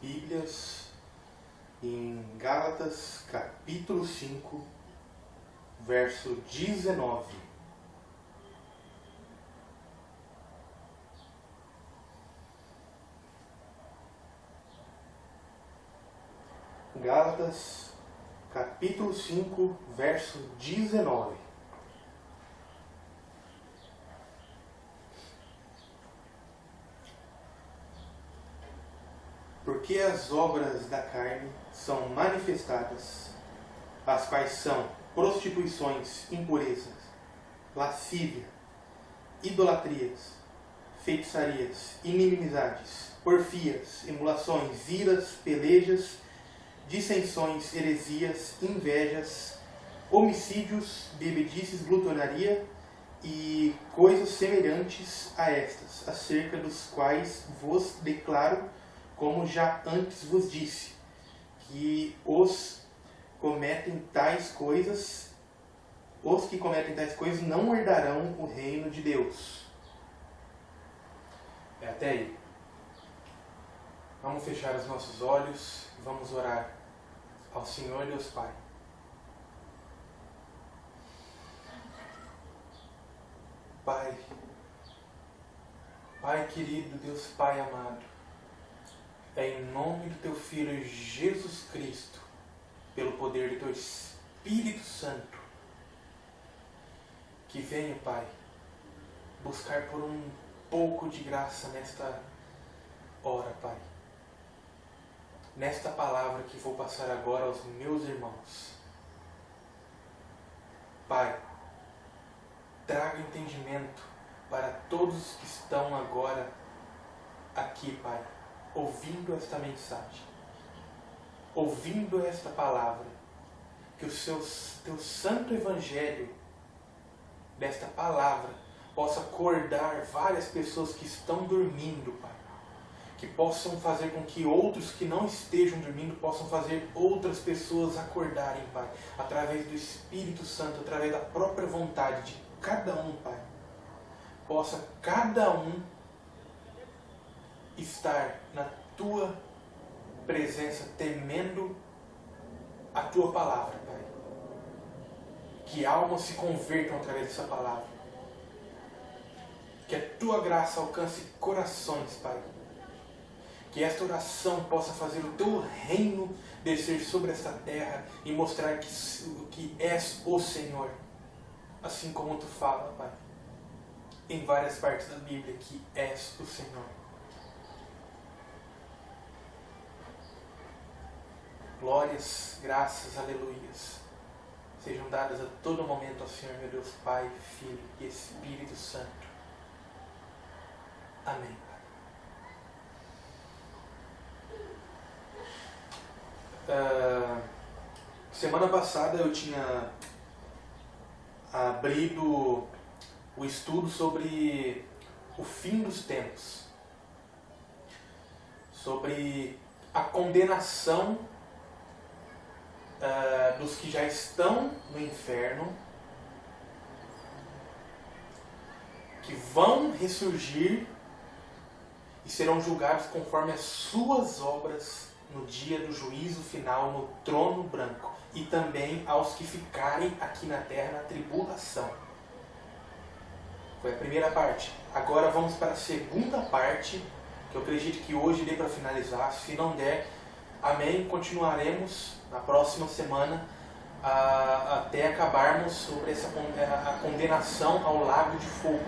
Bíblias em Gálatas capítulo 5, verso 19. Gálatas capítulo 5, verso 19. Porque as obras da carne são manifestadas, as quais são prostituições, impurezas, lascívia, idolatrias, feitiçarias, inimizades, porfias, emulações, iras, pelejas, dissensões, heresias, invejas, homicídios, bebedices, glutonaria e coisas semelhantes a estas, acerca dos quais vos declaro, como já antes vos disse, que os que cometem tais coisas não herdarão o reino de Deus. É até aí. Vamos fechar os nossos olhos e vamos orar ao Senhor Deus Pai. Pai querido, Deus Pai amado, é em nome do Teu Filho Jesus Cristo, pelo poder do Teu Espírito Santo, que venho, Pai, buscar por um pouco de graça nesta hora, Pai. Nesta palavra que vou passar agora aos meus irmãos. Pai, traga entendimento para todos que estão agora aqui, Pai, ouvindo esta mensagem, ouvindo esta palavra, que o Teu santo evangelho desta palavra possa acordar várias pessoas que estão dormindo, Pai, que possam fazer com que outros que não estejam dormindo possam fazer outras pessoas acordarem, Pai, através do Espírito Santo, através da própria vontade de cada um, Pai, possa cada um estar na Tua presença, temendo a Tua palavra, Pai. Que almas se convertam através dessa palavra. Que a Tua graça alcance corações, Pai. Que esta oração possa fazer o Teu reino descer sobre esta terra e mostrar que és o Senhor. Assim como Tu fala, Pai, em várias partes da Bíblia, que és o Senhor. Glórias, graças, aleluias, sejam dadas a todo momento ao Senhor, meu Deus, Pai, Filho e Espírito Santo. Amém. Semana passada eu tinha abrido o estudo sobre o fim dos tempos, sobre a condenação dos que já estão no inferno, que vão ressurgir e serão julgados conforme as suas obras no dia do juízo final no trono branco, e também aos que ficarem aqui na terra na tribulação. Foi a primeira parte. Agora vamos para a segunda parte, que eu acredito que hoje dê para finalizar. Se não der, amém, continuaremos na próxima semana até acabarmos sobre a condenação ao lago de fogo,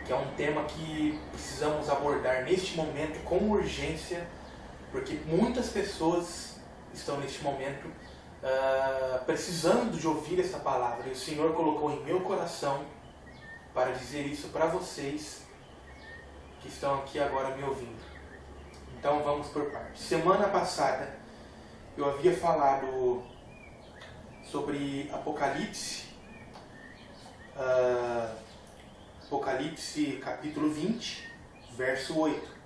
que é um tema que precisamos abordar neste momento com urgência, porque muitas pessoas estão neste momento precisando de ouvir esta palavra, e o Senhor colocou em meu coração para dizer isso para vocês que estão aqui agora me ouvindo. Então vamos por partes. Semana passada eu havia falado sobre Apocalipse, Apocalipse capítulo 20, verso 8,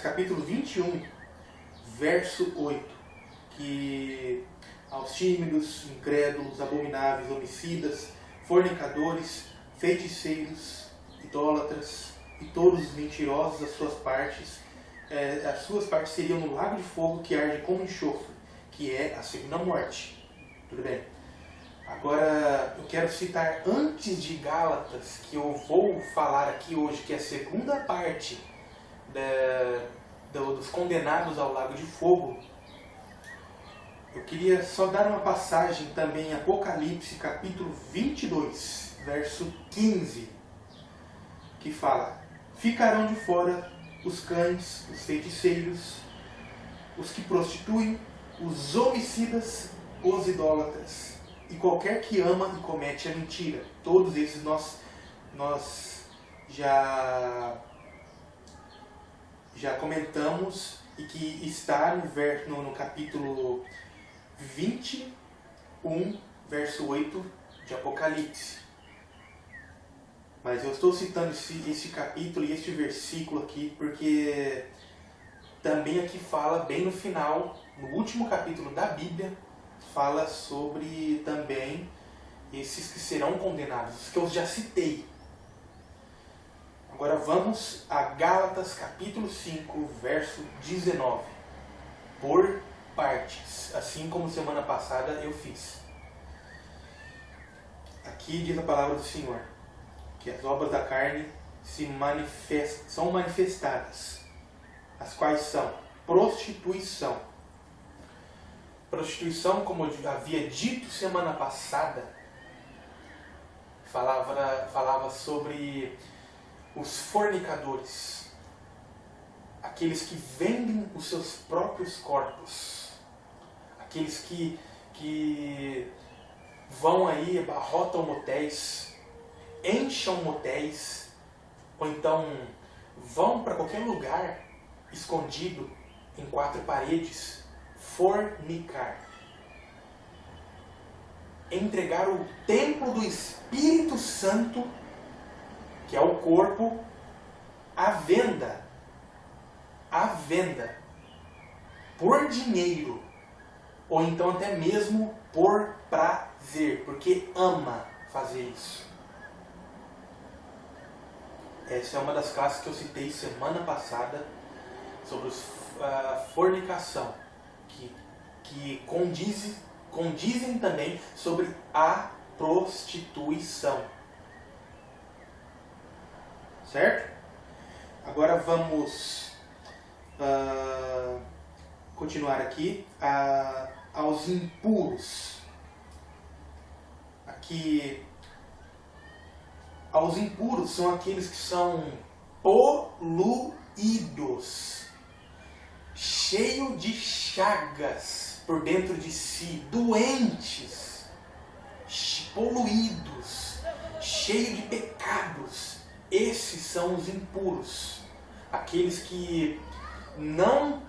capítulo 21, verso 8, que aos tímidos, incrédulos, abomináveis, homicidas, fornicadores, feiticeiros, idólatras, e todos os mentirosos, as suas partes seriam no lago de fogo que arde como enxofre, que é a segunda morte. Tudo bem? Agora, eu quero citar antes de Gálatas, que eu vou falar aqui hoje, que é a segunda parte dos condenados ao lago de fogo. Eu queria só dar uma passagem também em Apocalipse, capítulo 22, verso 15, que fala: ficarão de fora os cães, os feiticeiros, os que prostituem, os homicidas, os idólatras, e qualquer que ama e comete a mentira. Todos esses nós já comentamos, e que está no capítulo 21, verso 8 de Apocalipse. Mas eu estou citando esse capítulo e este versículo aqui porque também aqui fala bem no final, no último capítulo da Bíblia, fala sobre também esses que serão condenados, os que eu já citei. Agora vamos a Gálatas capítulo 5, verso 19. Por partes, assim como semana passada eu fiz. Aqui diz a palavra do Senhor, que as obras da carne são manifestadas, as quais são prostituição. Prostituição, como eu havia dito semana passada, falava sobre os fornicadores, aqueles que vendem os seus próprios corpos, aqueles que vão aí, abarrotam motéis, enchem motéis, ou então vão para qualquer lugar escondido em quatro paredes, fornicar, entregar o templo do Espírito Santo, que é o corpo, à venda, por dinheiro, ou então até mesmo por prazer, porque ama fazer isso. Essa é uma das classes que eu citei semana passada sobre a fornicação, que condizem também sobre a prostituição. Certo? Agora vamos continuar aqui aos impuros. Aqui, aos impuros são aqueles que são poluídos, cheio de chagas por dentro de si, doentes, poluídos, cheio de pecados. Esses são os impuros, aqueles que não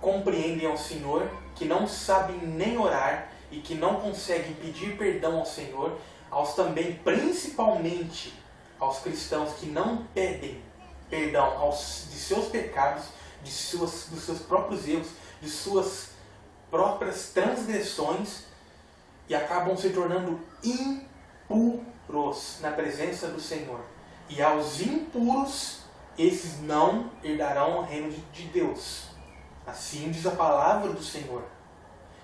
compreendem ao Senhor, que não sabem nem orar e que não conseguem pedir perdão ao Senhor, principalmente aos cristãos que não pedem perdão de seus pecados, dos seus próprios erros, de suas próprias transgressões, e acabam se tornando impuros na presença do Senhor. E aos impuros, esses não herdarão o reino de Deus. Assim diz a palavra do Senhor.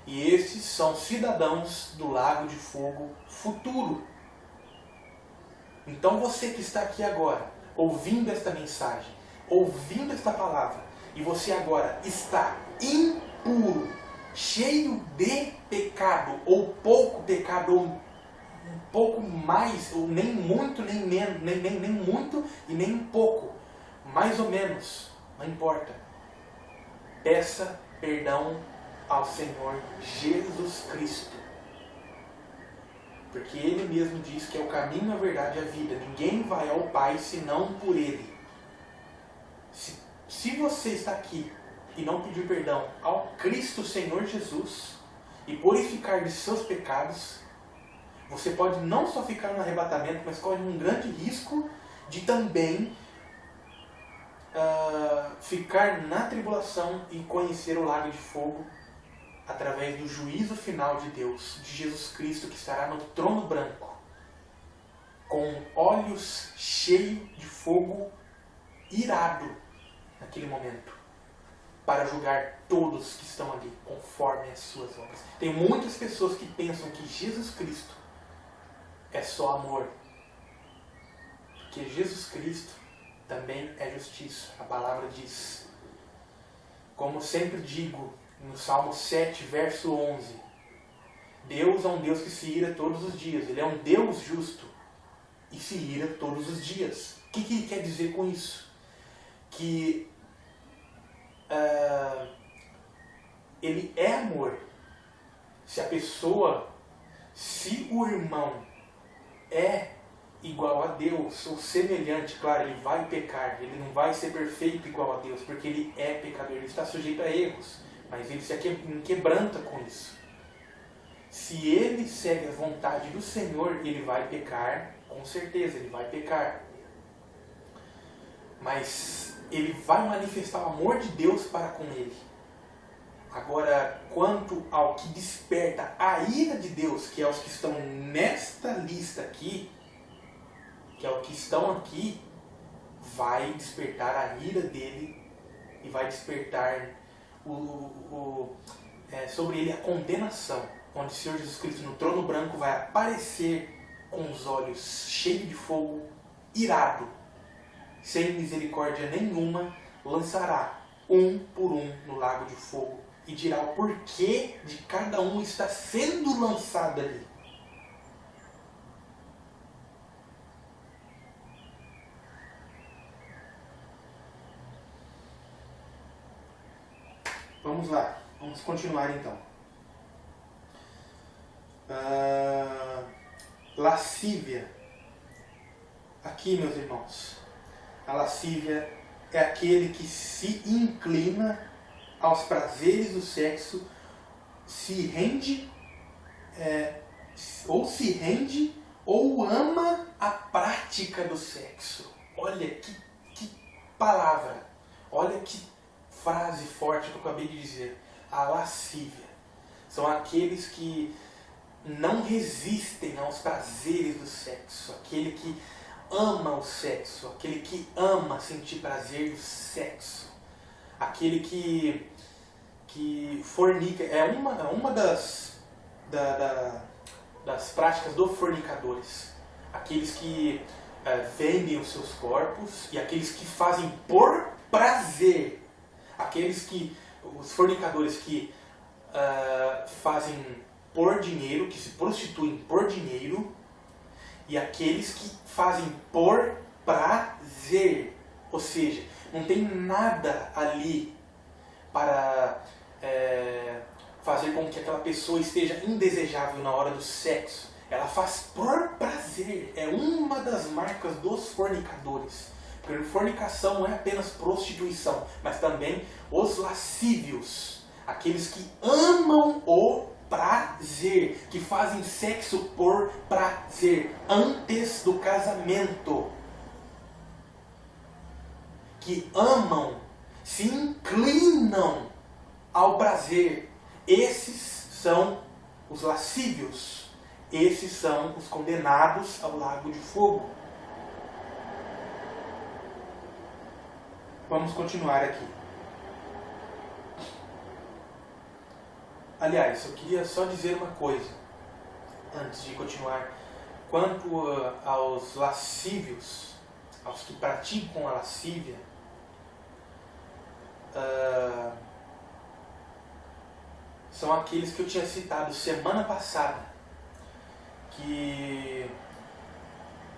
E esses são cidadãos do lago de fogo futuro. Então você que está aqui agora, ouvindo esta mensagem, ouvindo esta palavra, e você agora está impuro, cheio de pecado, ou pouco pecado, ou um pouco mais, ou nem muito, nem menos, nem muito e nem pouco, mais ou menos, não importa. Peça perdão ao Senhor Jesus Cristo, porque Ele mesmo diz que é o caminho, a verdade e a vida. Ninguém vai ao Pai senão por Ele. Se você está aqui e não pedir perdão ao Cristo Senhor Jesus e purificar de seus pecados, você pode não só ficar no arrebatamento, mas corre um grande risco de também ficar na tribulação e conhecer o lago de fogo através do juízo final de Deus, de Jesus Cristo, que estará no trono branco, com olhos cheios de fogo irado naquele momento para julgar todos que estão ali conforme as suas obras. Tem muitas pessoas que pensam que Jesus Cristo é só amor, porque Jesus Cristo também é justiça. A palavra diz, como sempre digo, no Salmo 7, verso 11, Deus é um Deus que se ira todos os dias. Ele é um Deus justo e se ira todos os dias. O que ele quer dizer com isso? Que ele é amor. Se o irmão é igual a Deus, ou semelhante, claro, ele vai pecar, ele não vai ser perfeito igual a Deus, porque ele é pecador, ele está sujeito a erros, mas ele se quebranta com isso. Se ele segue a vontade do Senhor, ele vai pecar, com certeza, ele vai pecar. Mas ele vai manifestar o amor de Deus para com ele. Agora, quanto ao que desperta a ira de Deus, que é os que estão nesta lista aqui, que é o que estão aqui, vai despertar a ira dele e vai despertar sobre ele a condenação, onde o Senhor Jesus Cristo no trono branco vai aparecer com os olhos cheios de fogo, irado, sem misericórdia nenhuma, lançará um por um no lago de fogo e dirá o porquê de cada um está sendo lançado ali. Vamos lá, vamos continuar então. Lascívia. Aqui, meus irmãos, a lascívia é aquele que se inclina aos prazeres do sexo, se rende ou ama a prática do sexo. Olha que palavra, olha que frase forte que eu acabei de dizer. A lascívia são aqueles que não resistem aos prazeres do sexo, aquele que ama o sexo, aquele que ama sentir prazer do sexo, aquele que fornica. É uma das práticas dos fornicadores, aqueles que vendem os seus corpos e aqueles que fazem por prazer, os fornicadores que fazem por dinheiro, que se prostituem por dinheiro, e aqueles que fazem por prazer, ou seja, não tem nada ali para fazer com que aquela pessoa esteja indesejável na hora do sexo. Ela faz por prazer. É uma das marcas dos fornicadores. Porque fornicação não é apenas prostituição, mas também os lascívios, aqueles que amam o prazer, que fazem sexo por prazer antes do casamento, que amam, se inclinam ao prazer. Esses são os lascívios, esses são os condenados ao lago de fogo. Vamos continuar aqui. Aliás, eu queria só dizer uma coisa antes de continuar. Quanto aos lascívios, aos que praticam a lascívia, são aqueles que eu tinha citado semana passada, que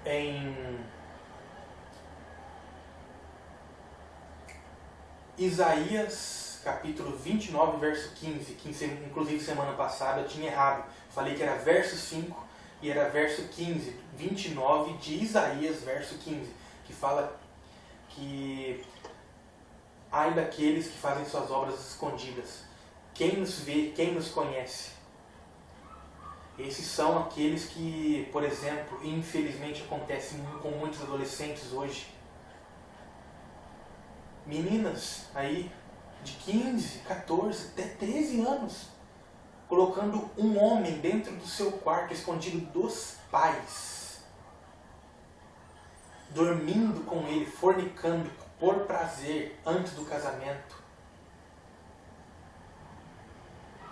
em Isaías capítulo 29, verso 15, que inclusive semana passada eu tinha errado, falei que era verso 5 e era verso 15, 29 de Isaías, verso 15, que fala que ai daqueles que fazem suas obras escondidas, quem nos vê, quem nos conhece. Esses são aqueles que, por exemplo, infelizmente acontece com muitos adolescentes hoje, meninas aí de 15, 14, até 13 anos, colocando um homem dentro do seu quarto, escondido dos pais, dormindo com ele, fornicando por prazer antes do casamento.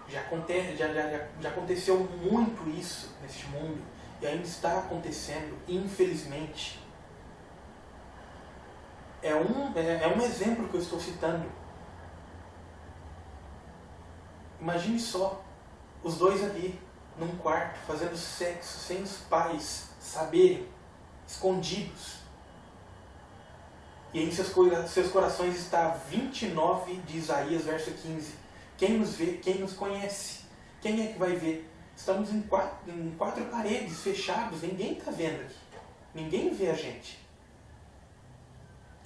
Já aconteceu muito isso neste mundo e ainda está acontecendo, infelizmente. É um exemplo que eu estou citando. Imagine só, os dois ali, num quarto, fazendo sexo, sem os pais saberem, escondidos. E em seus corações está 29 de Isaías, verso 15. Quem nos vê, quem nos conhece? Quem é que vai ver? Estamos em quatro paredes, fechados, ninguém está vendo aqui. Ninguém vê a gente.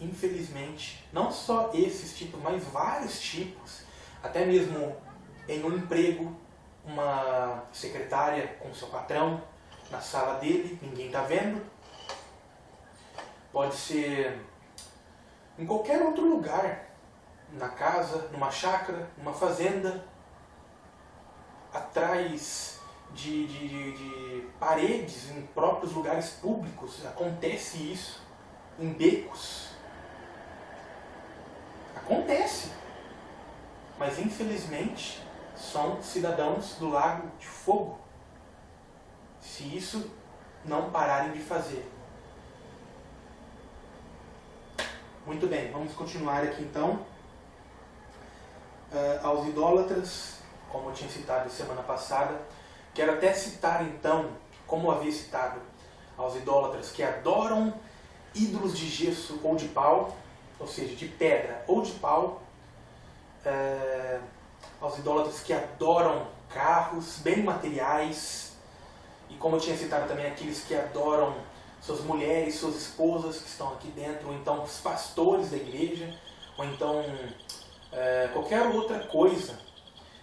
Infelizmente, não só esses tipos, mas vários tipos. Até mesmo em um emprego, uma secretária com seu patrão na sala dele, ninguém está vendo. Pode ser em qualquer outro lugar, na casa, numa chácara, numa fazenda, atrás de paredes, em próprios lugares públicos. Acontece isso, em becos. Acontece. Mas infelizmente são cidadãos do Lago de Fogo. Se isso não pararem de fazer. Muito bem, vamos continuar aqui então. Aos idólatras, como eu tinha citado semana passada, quero até citar então, como eu havia citado, aos idólatras que adoram ídolos de gesso ou de pau, ou seja, de pedra ou de pau, aos idólatras que adoram carros, bem materiais, e como eu tinha citado também, aqueles que adoram suas mulheres, suas esposas que estão aqui dentro, ou então os pastores da igreja, ou então qualquer outra coisa.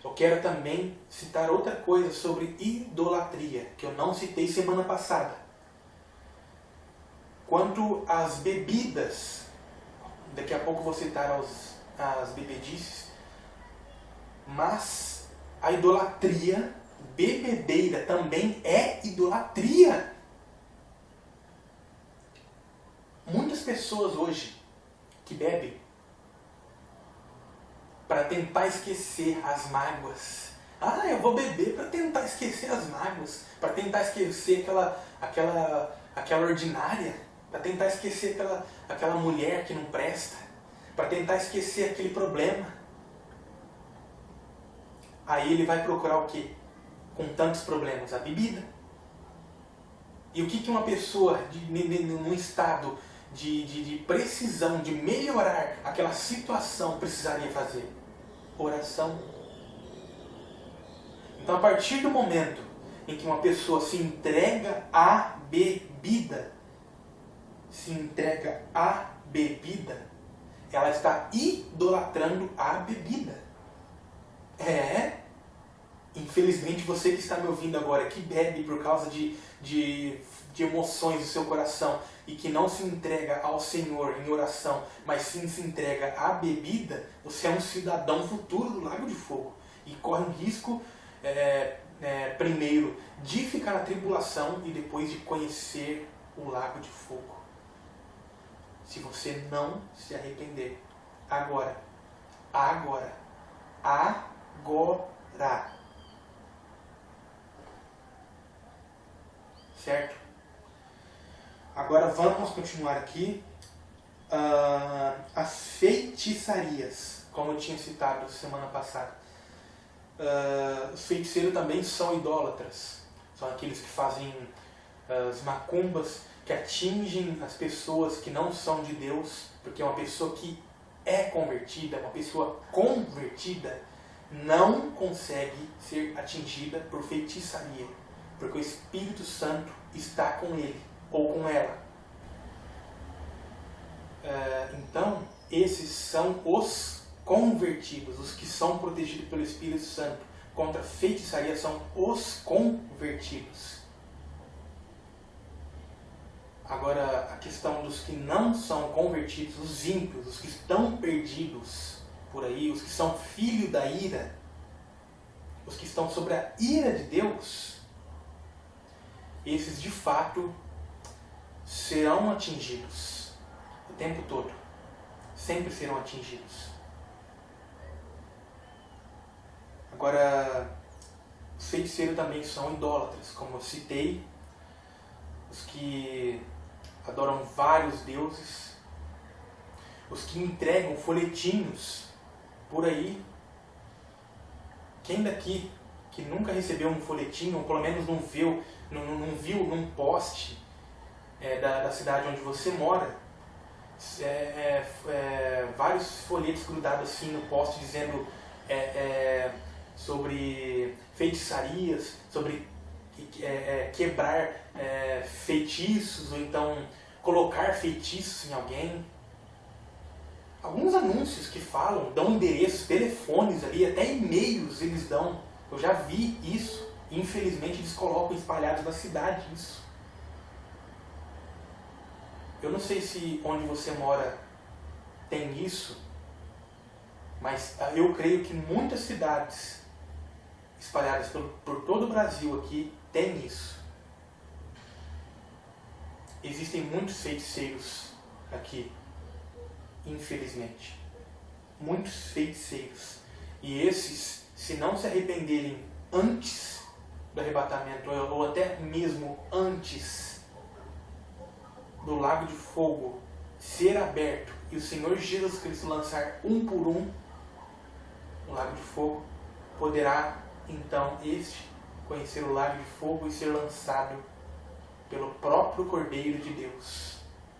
Eu quero também citar outra coisa sobre idolatria, que eu não citei semana passada. Quanto às bebidas, daqui a pouco vou citar as bebedices, mas a idolatria, bebedeira, também é idolatria. Muitas pessoas hoje que bebem para tentar esquecer as mágoas. Eu vou beber para tentar esquecer as mágoas, para tentar esquecer aquela ordinária, para tentar esquecer aquela mulher que não presta, para tentar esquecer aquele problema. Aí ele vai procurar o quê? Com tantos problemas? A bebida. E o que uma pessoa num estado de precisão, de melhorar aquela situação precisaria fazer? Oração. Então, a partir do momento em que uma pessoa se entrega à bebida, ela está idolatrando a bebida. Infelizmente, você que está me ouvindo agora, que bebe por causa de emoções do seu coração e que não se entrega ao Senhor em oração, mas sim se entrega à bebida, você é um cidadão futuro do Lago de Fogo e corre um risco, primeiro, de ficar na tribulação e depois de conhecer o Lago de Fogo. Se você não se arrepender. Agora. Certo? Agora vamos continuar aqui. As feitiçarias, como eu tinha citado semana passada. Os feiticeiros também são idólatras. São aqueles que fazem as macumbas, que atingem as pessoas que não são de Deus, porque uma pessoa que é convertida, uma pessoa convertida, não consegue ser atingida por feitiçaria, porque o Espírito Santo está com ele ou com ela. Então, esses são os convertidos, os que são protegidos pelo Espírito Santo. Contra a feitiçaria são os convertidos. Agora, a questão dos que não são convertidos, os ímpios, os que estão perdidos por aí, os que são filhos da ira, os que estão sobre a ira de Deus, esses de fato serão atingidos o tempo todo. sempre serão atingidos. Agora, os feiticeiros também são idólatras, como eu citei, os que adoram vários deuses, os que entregam folhetinhos por aí. Quem daqui que nunca recebeu um folhetinho, ou pelo menos não viu num poste da cidade onde você mora, vários folhetos grudados assim no poste dizendo sobre feitiçarias, sobre quebrar feitiços, ou então colocar feitiços em alguém. Alguns anúncios que falam, dão endereços, telefones ali, até e-mails eles dão. Eu já vi isso. Infelizmente eles colocam espalhados na cidade isso. Eu não sei se onde você mora tem isso, mas eu creio que muitas cidades espalhadas por todo o Brasil aqui tem isso. Existem muitos feiticeiros aqui, infelizmente. Muitos feiticeiros. E esses, se não se arrependerem antes do arrebatamento, ou até mesmo antes do lago de fogo ser aberto e o Senhor Jesus Cristo lançar um por um no lago de fogo, poderá então este conhecer o lago de fogo e ser lançado pelo próprio Cordeiro de Deus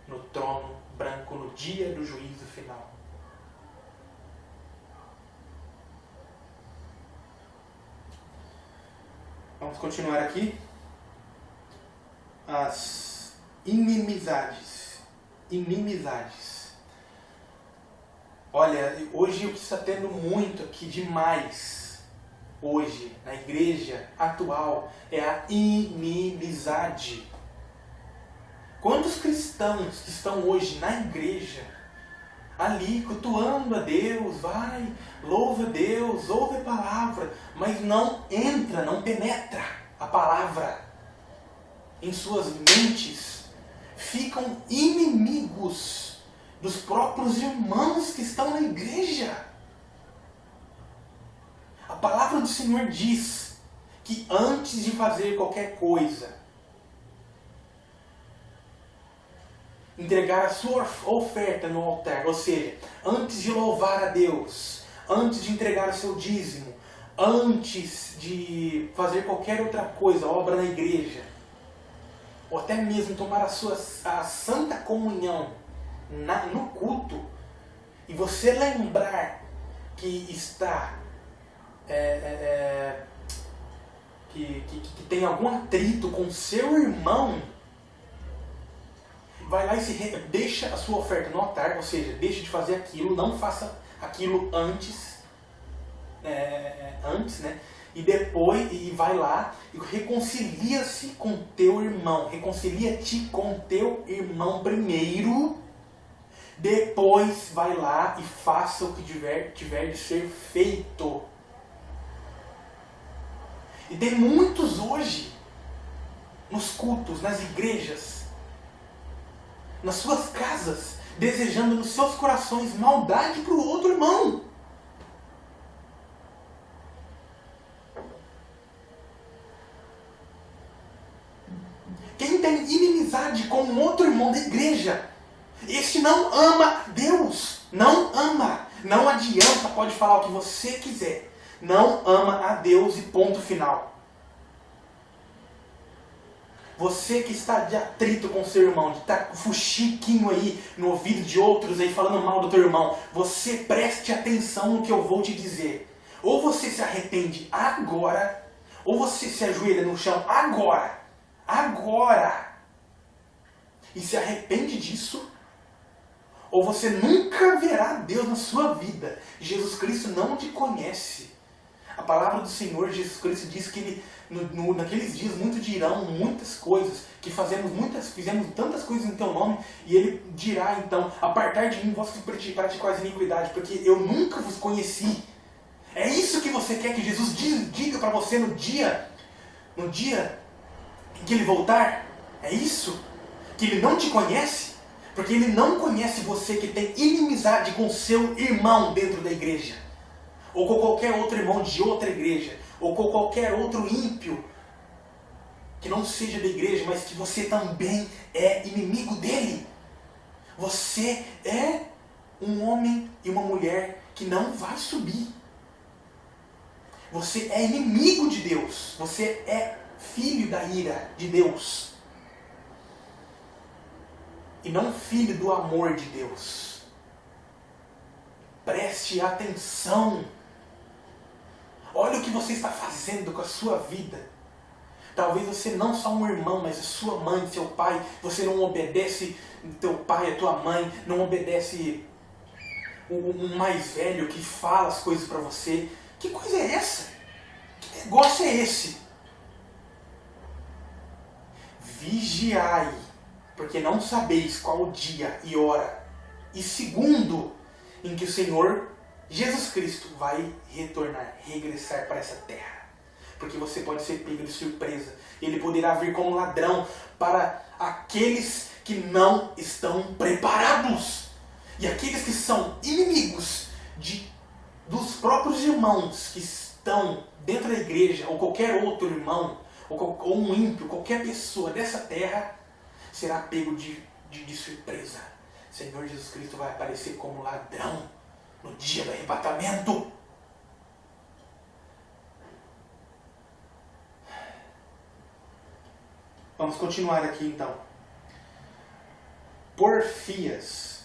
no trono branco no dia do juízo final. Vamos continuar aqui. As inimizades. Olha, hoje o que está tendo muito aqui demais, hoje, na igreja atual, é a inimizade. Quantos cristãos que estão hoje na igreja, ali, cultuando a Deus, vai, louva a Deus, ouve a palavra, mas não entra, não penetra a palavra em suas mentes, ficam inimigos dos próprios irmãos que estão na igreja. A palavra do Senhor diz que antes de fazer qualquer coisa, entregar a sua oferta no altar, ou seja, antes de louvar a Deus, antes de entregar o seu dízimo, antes de fazer qualquer outra coisa, obra na igreja, ou até mesmo tomar a santa comunhão no culto, e você lembrar que está que tem algum atrito com seu irmão, vai lá e deixa a sua oferta no altar, ou seja, deixa de fazer aquilo, não faça aquilo antes, né? E depois, vai lá e reconcilia-se com teu irmão, reconcilia-te com teu irmão primeiro, depois vai lá e faça o que tiver de ser feito. E tem muitos hoje, nos cultos, nas igrejas, nas suas casas, desejando nos seus corações maldade para o outro irmão. Quem tem inimizade com um outro irmão da igreja, esse não ama Deus, não ama. Não adianta, pode falar o que você quiser, não ama a Deus e ponto final. Você que está de atrito com seu irmão, de estar com fuxiquinho aí no ouvido de outros aí falando mal do teu irmão, você preste atenção no que eu vou te dizer. Ou você se arrepende agora, ou você se ajoelha no chão agora, e se arrepende disso, ou você nunca verá Deus na sua vida. Jesus Cristo não te conhece. A palavra do Senhor Jesus Cristo diz que Ele, naqueles dias muitos dirão muitas coisas, que fizemos tantas coisas em teu nome, e Ele dirá então, apartai de mim vós que praticais iniquidade, porque eu nunca vos conheci. É isso que você quer que Jesus diga para você no dia em que Ele voltar? É isso? Que Ele não te conhece? Porque ele não conhece você que tem inimizade com seu irmão dentro da igreja. Ou com qualquer outro irmão de outra igreja. Ou com qualquer outro ímpio que não seja da igreja, mas que você também é inimigo dele. Você é um homem e uma mulher que não vai subir. Você é inimigo de Deus. Você é filho da ira de Deus. E não filho do amor de Deus. Preste atenção. Olha o que você está fazendo com a sua vida. Talvez você não só um irmão, mas a sua mãe, seu pai. Você não obedece teu pai, a tua mãe. Não obedece o mais velho que fala as coisas para você. Que coisa é essa? Que negócio é esse? Vigiai, porque não sabeis qual o dia e hora e segundo em que o Senhor Jesus Cristo vai retornar, regressar para essa terra. Porque você pode ser pego de surpresa. Ele poderá vir como ladrão para aqueles que não estão preparados. E aqueles que são inimigos dos próprios irmãos que estão dentro da igreja, ou qualquer outro irmão, ou um ímpio, qualquer pessoa dessa terra, será pego de surpresa. O Senhor Jesus Cristo vai aparecer como ladrão no dia do arrebatamento. Vamos continuar aqui então. Porfias.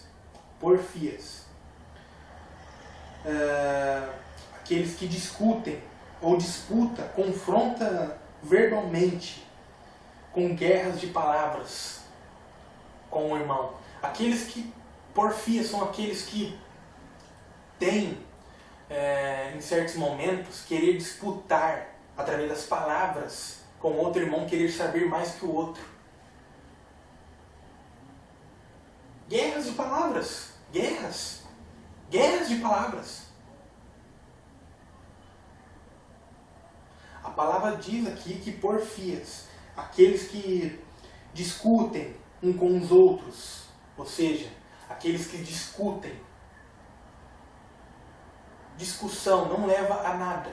Aqueles que discutem ou disputa, confronta verbalmente, com guerras de palavras com o irmão. Aqueles que porfias são aqueles que têm, em certos momentos, querer disputar através das palavras com outro irmão, querer saber mais que o outro. Guerras de palavras. Guerras de palavras. A palavra diz aqui que porfias, aqueles que discutem um com os outros, ou seja, aqueles que discutem. Discussão não leva a nada.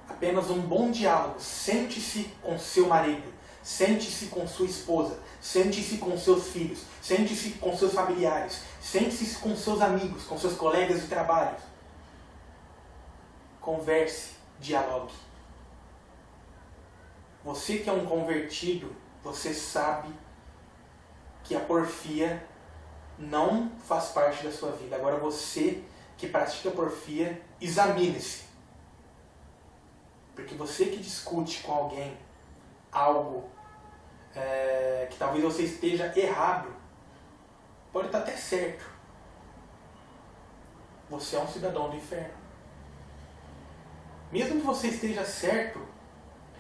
Apenas um bom diálogo. Sente-se com seu marido, sente-se com sua esposa, sente-se com seus filhos, sente-se com seus familiares, sente-se com seus amigos, com seus colegas de trabalho. Converse, dialogue. Você que é um convertido, você sabe que a porfia não faz parte da sua vida. Agora você que pratica porfia, examine-se. Porque você que discute com alguém algo que talvez você esteja errado, pode estar até certo. Você é um cidadão do inferno. Mesmo que você esteja certo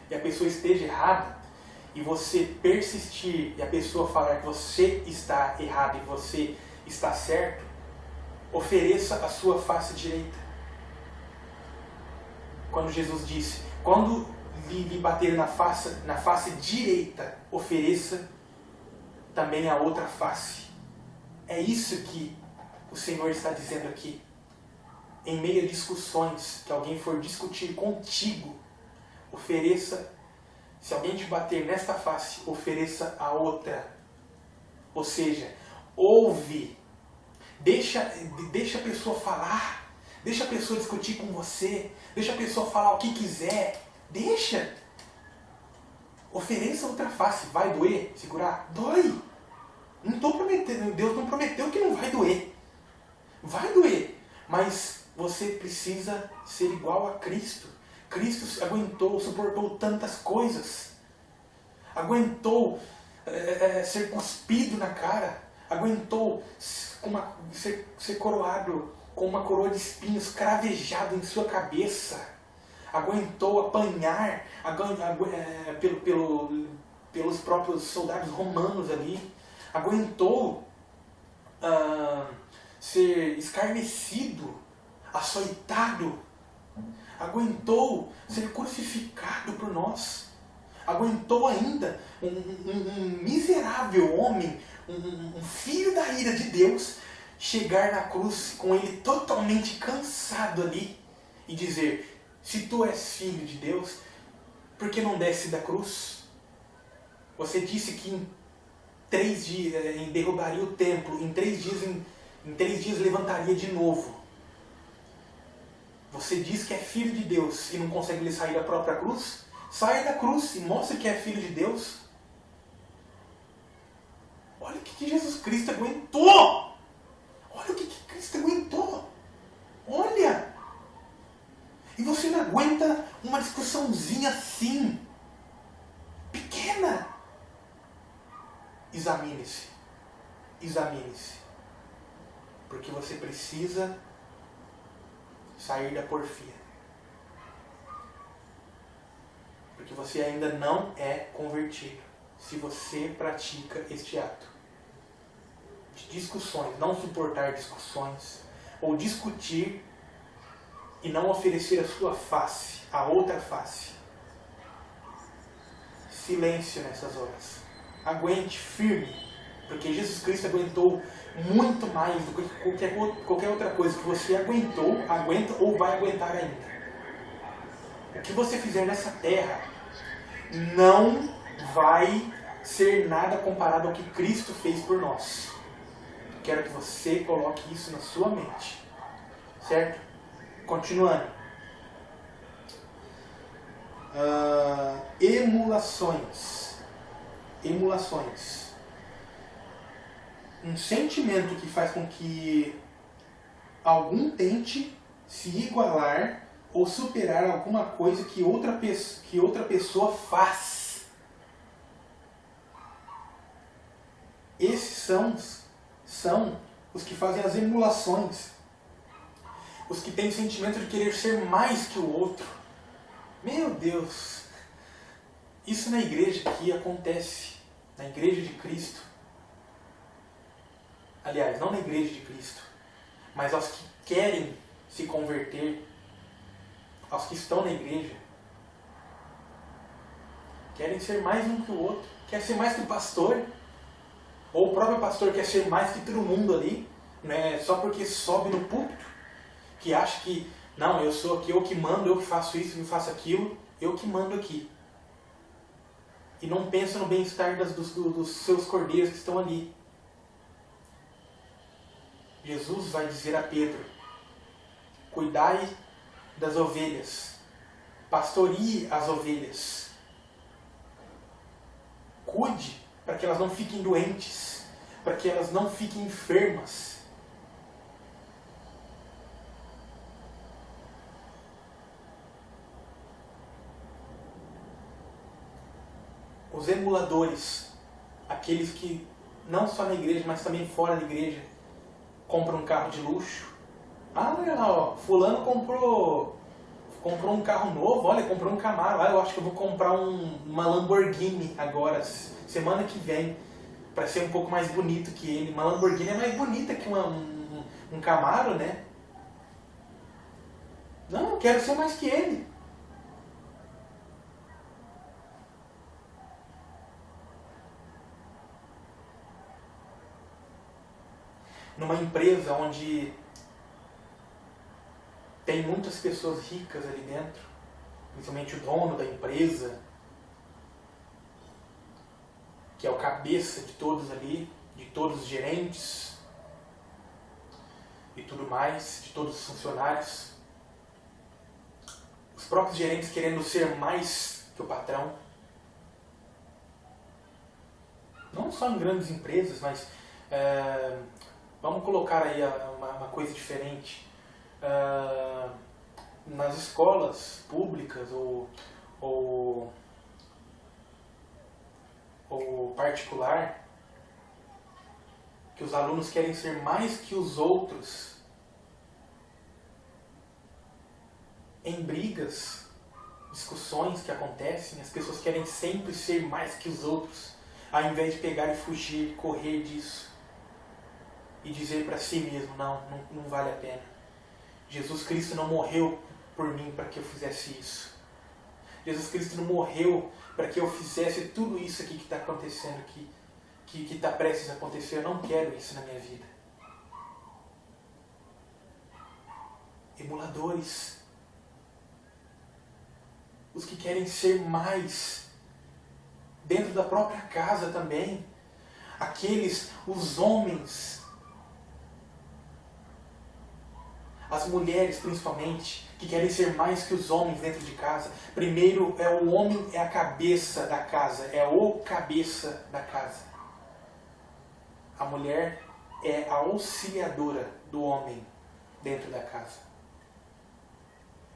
e a pessoa esteja errada, e você persistir e a pessoa falar que você está errado e você está certo, ofereça a sua face direita. Quando Jesus disse, quando lhe bater na face direita, ofereça também a outra face. É isso que o Senhor está dizendo aqui. Em meio a discussões, que alguém for discutir contigo, ofereça, se alguém te bater nesta face, ofereça a outra. Ou seja, ouve, deixa a pessoa falar, deixa a pessoa discutir com você, deixa a pessoa falar o que quiser, deixa. Ofereça outra face. Vai doer? Segurar? Dói. Não estou prometendo, Deus não prometeu que não vai doer. Vai doer, mas você precisa ser igual a Cristo. Cristo aguentou, suportou tantas coisas. Aguentou ser cuspido na cara. Aguentou ser coroado com uma coroa de espinhos cravejado em sua cabeça. Aguentou apanhar pelos próprios soldados romanos ali. Aguentou ser escarnecido, açoitado. Aguentou ser crucificado por nós. aguentou ainda um miserável homem, um filho da ira de Deus, chegar na cruz com ele totalmente cansado ali e dizer: se tu és filho de Deus, por que não desce da cruz? Você disse que em 3 dias derrubaria o templo, em 3 dias levantaria de novo. Você diz que é filho de Deus e não consegue lhe sair da própria cruz? Saia da cruz e mostre que é filho de Deus. Olha o que Jesus Cristo aguentou! Olha o que Cristo aguentou! Olha! E você não aguenta uma discussãozinha assim, pequena. Examine-se. Examine-se. Porque você precisa sair da porfia. Porque você ainda não é convertido se você pratica este ato de discussões, não suportar discussões, ou discutir e não oferecer a sua face, a outra face. Silêncio nessas horas. Aguente firme, porque Jesus Cristo aguentou muito mais do que qualquer outra coisa que você aguenta ou vai aguentar ainda. O que você fizer nessa terra não vai ser nada comparado ao que Cristo fez por nós. Quero que você coloque isso na sua mente. Certo? Continuando. Emulações. Emulações. Um sentimento que faz com que algum tente se igualar ou superar alguma coisa que outra pessoa faz. Esses são os que fazem as emulações. Os que têm o sentimento de querer ser mais que o outro. Meu Deus! Isso na igreja aqui acontece. Na igreja de Cristo. Aliás, não na igreja de Cristo, mas aos que querem se converter, aos que estão na igreja, querem ser mais um que o outro, quer ser mais que o pastor, ou o próprio pastor quer ser mais que todo mundo ali, né? Só porque sobe no púlpito, que acha que, não, eu sou aqui, eu que mando, eu que faço isso, eu que faço aquilo, eu que mando aqui. E não pensa no bem-estar dos seus cordeiros que estão ali. Jesus vai dizer a Pedro: cuidai das ovelhas, pastoreie as ovelhas, cuide para que elas não fiquem doentes, para que elas não fiquem enfermas. Os emuladores, aqueles que não só na igreja, mas também fora da igreja, compra um carro de luxo. Ah, olha lá, ó, fulano comprou um carro novo, olha, comprou um Camaro. Ah, eu acho que eu vou comprar uma Lamborghini agora, semana que vem, para ser um pouco mais bonito que ele. Uma Lamborghini é mais bonita que um Camaro, né? Não, eu quero ser mais que ele. Numa empresa onde tem muitas pessoas ricas ali dentro, principalmente o dono da empresa, que é o cabeça de todos ali, de todos os gerentes e tudo mais, de todos os funcionários. Os próprios gerentes querendo ser mais que o patrão. Não só em grandes empresas, mas vamos colocar aí uma coisa diferente. Nas escolas públicas ou particular, que os alunos querem ser mais que os outros em brigas, discussões que acontecem, as pessoas querem sempre ser mais que os outros, ao invés de pegar e fugir, correr disso e dizer para si mesmo: não vale a pena. Jesus Cristo não morreu por mim para que eu fizesse isso. Jesus Cristo não morreu para que eu fizesse tudo isso aqui que está acontecendo, que está prestes a acontecer. Eu não quero isso na minha vida. Emuladores. Os que querem ser mais dentro da própria casa também. Os homens, as mulheres principalmente, que querem ser mais que os homens dentro de casa. Primeiro, o homem é a cabeça da casa, é o cabeça da casa. A mulher é a auxiliadora do homem dentro da casa.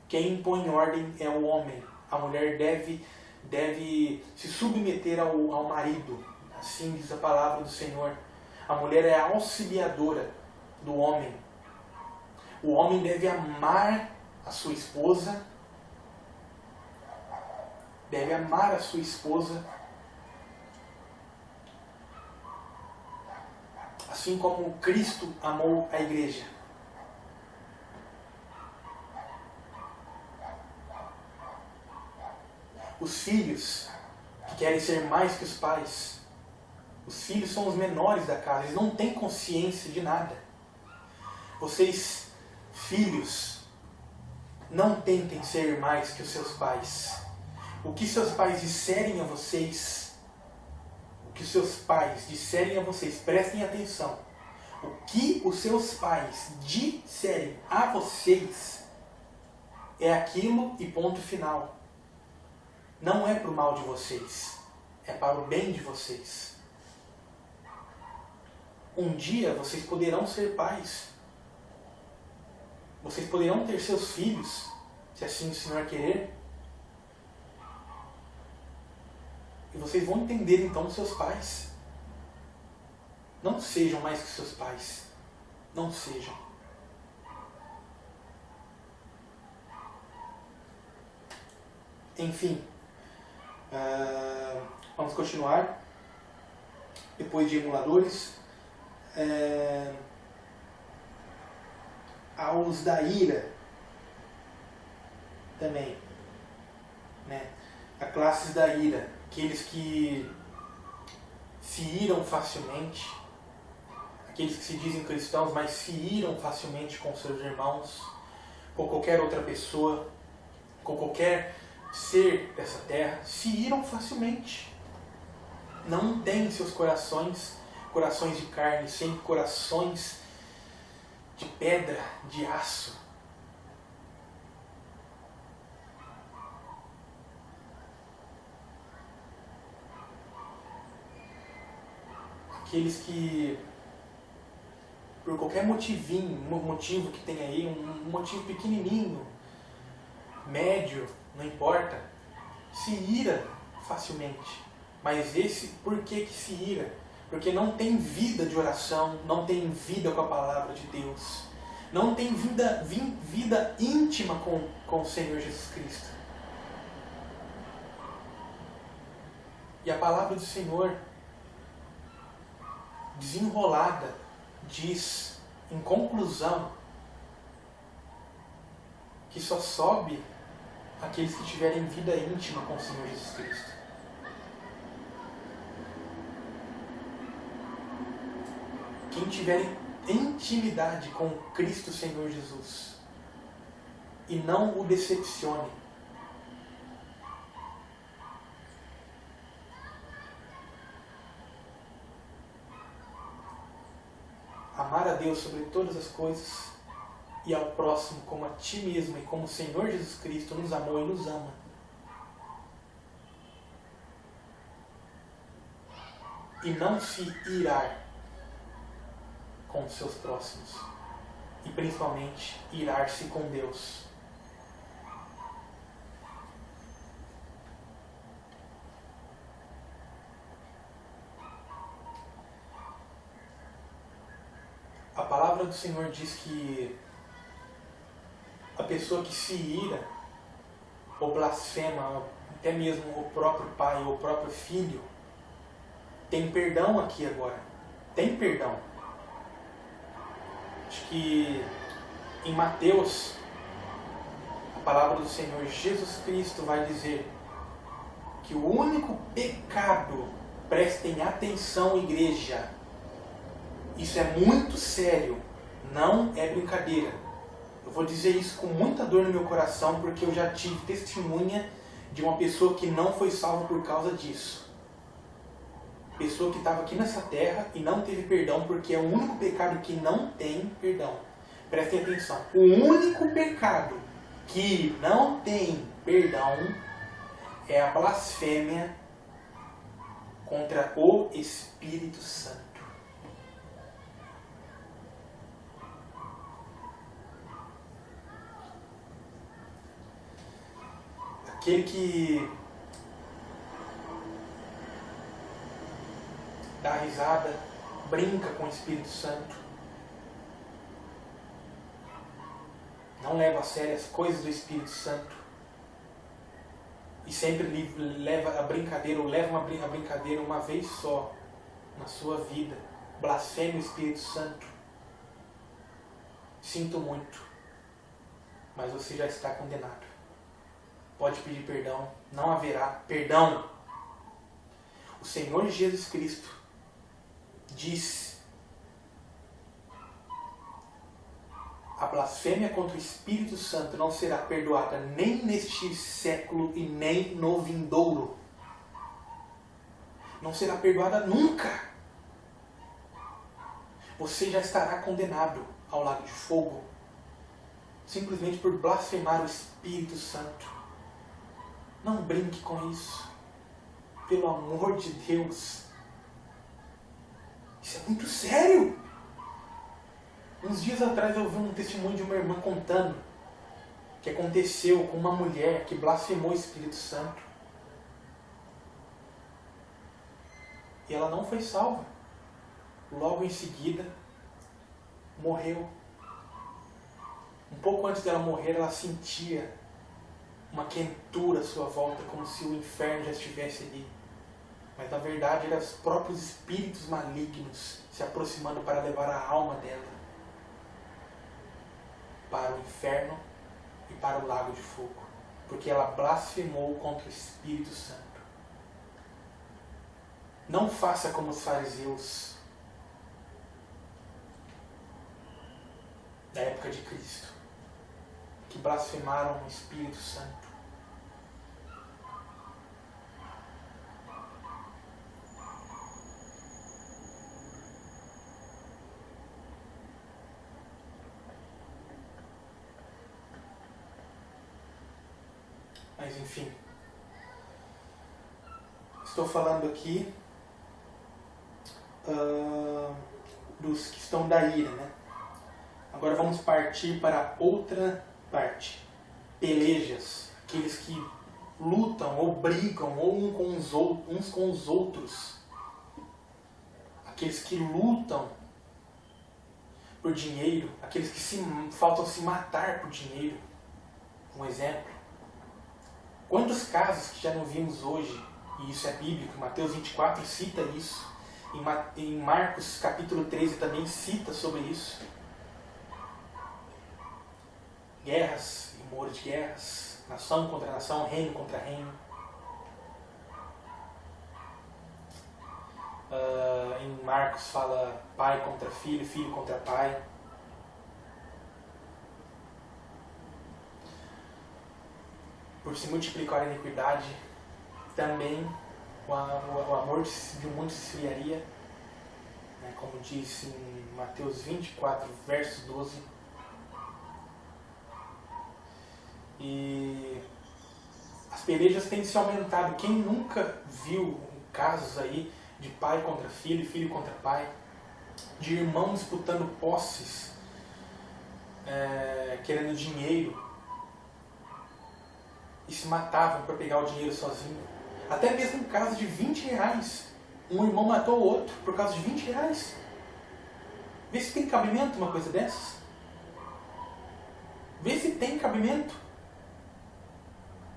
Quem impõe ordem é o homem. A mulher deve se submeter ao marido. Assim diz a palavra do Senhor. A mulher é a auxiliadora do homem. O homem deve amar a sua esposa. Deve amar a sua esposa. Assim como Cristo amou a igreja. Os filhos que querem ser mais que os pais. Os filhos são os menores da casa. Eles não têm consciência de nada. Vocês, filhos, não tentem ser mais que os seus pais. O que seus pais disserem a vocês, prestem atenção. O que os seus pais disserem a vocês é aquilo e ponto final. Não é para o mal de vocês, é para o bem de vocês. Um dia vocês poderão ser pais. Vocês poderão ter seus filhos, se assim o Senhor querer. E vocês vão entender então os seus pais. Não sejam mais que seus pais. Não sejam. Enfim. Vamos continuar. Depois de emuladores. Aos da ira. Também. Né? A classes da ira. Aqueles que se iram facilmente. Aqueles que se dizem cristãos, mas se iram facilmente com seus irmãos. Com qualquer outra pessoa. Com qualquer ser dessa terra, se iram facilmente. Não têm seus corações de carne, sem corações de pedra, de aço. Aqueles que, por qualquer motivo que tem aí, um motivo pequenininho, médio, não importa, se ira facilmente. Mas por que se ira? Porque não tem vida de oração, não tem vida com a palavra de Deus, não tem vida íntima com o Senhor Jesus Cristo. E a palavra do Senhor, desenrolada, diz, em conclusão, que só sobe aqueles que tiverem vida íntima com o Senhor Jesus Cristo. Quem tiver intimidade com Cristo Senhor Jesus e não o decepcione. Amar a Deus sobre todas as coisas e ao próximo como a ti mesmo e como o Senhor Jesus Cristo nos amou e nos ama. E não se irar com os seus próximos. E principalmente irar-se com Deus. A palavra do Senhor diz que a pessoa que se ira ou blasfema, até mesmo o próprio pai ou o próprio filho, tem perdão aqui agora. Tem perdão. Acho que em Mateus, a A palavra do Senhor Jesus Cristo vai dizer que o único pecado, prestem atenção, igreja, isso é muito sério, não é brincadeira. Eu vou dizer isso com muita dor no meu coração, porque eu já tive testemunha de uma pessoa que não foi salva por causa disso. Pessoa que estava aqui nessa terra e não teve perdão, porque é o único pecado que não tem perdão. Prestem atenção. O único pecado que não tem perdão é a blasfêmia contra o Espírito Santo. Aquele que dá risada, brinca com o Espírito Santo, não leva a sério as coisas do Espírito Santo e sempre leva a brincadeira, ou leva a brincadeira uma vez só na sua vida, blasfema o Espírito Santo. Sinto muito, mas você já está condenado. Pode pedir perdão, não haverá perdão. O Senhor Jesus Cristo diz: a blasfêmia contra o Espírito Santo não será perdoada nem neste século e nem no vindouro. Não será perdoada nunca. Você já estará condenado ao lago de fogo, simplesmente por blasfemar o Espírito Santo. Não brinque com isso. Pelo amor de Deus. Isso é muito sério. Uns dias atrás eu vi um testemunho de uma irmã contando que aconteceu com uma mulher que blasfemou o Espírito Santo. E ela não foi salva. Logo em seguida, morreu. Um pouco antes dela morrer, ela sentia uma quentura à sua volta, como se o inferno já estivesse ali. Mas na verdade eram os próprios espíritos malignos se aproximando para levar a alma dela para o inferno e para o lago de fogo, porque ela blasfemou contra o Espírito Santo. Não faça como os fariseus da época de Cristo, que blasfemaram o Espírito Santo. Mas enfim, estou falando aqui dos que estão da ira, né? Agora vamos partir para outra parte. Pelejas, aqueles que lutam ou brigam ou uns com os outros. Aqueles que lutam por dinheiro, aqueles que faltam se matar por dinheiro. Um exemplo. Quantos casos que já não vimos hoje, e isso é bíblico, Mateus 24 cita isso, em Marcos capítulo 13 também cita sobre isso. Guerras, rumores de guerras, nação contra nação, reino contra reino. Em Marcos fala pai contra filho, filho contra pai. Por se multiplicar a iniquidade, também o amor de muitos se esfriaria, né, como diz em Mateus 24, verso 12. E as pelejas têm se aumentado. Quem nunca viu casos aí de pai contra filho, filho contra pai, de irmãos disputando posses, querendo dinheiro, e se matavam para pegar o dinheiro sozinho. Até mesmo em caso de 20 reais. Um irmão matou o outro por causa de 20 reais. Vê se tem cabimento uma coisa dessas. Vê se tem cabimento.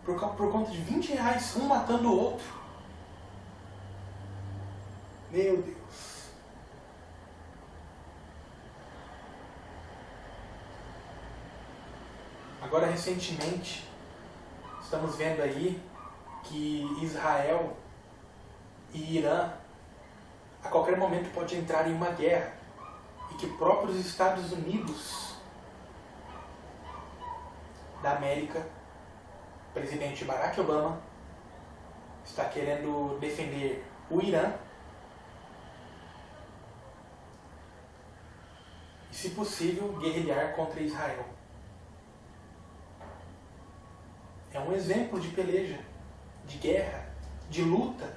Por conta de 20 reais, um matando o outro. Meu Deus. Agora, recentemente, estamos vendo aí que Israel e Irã a qualquer momento pode entrar em uma guerra e que próprios Estados Unidos da América, o presidente Barack Obama, está querendo defender o Irã e, se possível, guerrilhar contra Israel. É um exemplo de peleja, de guerra, de luta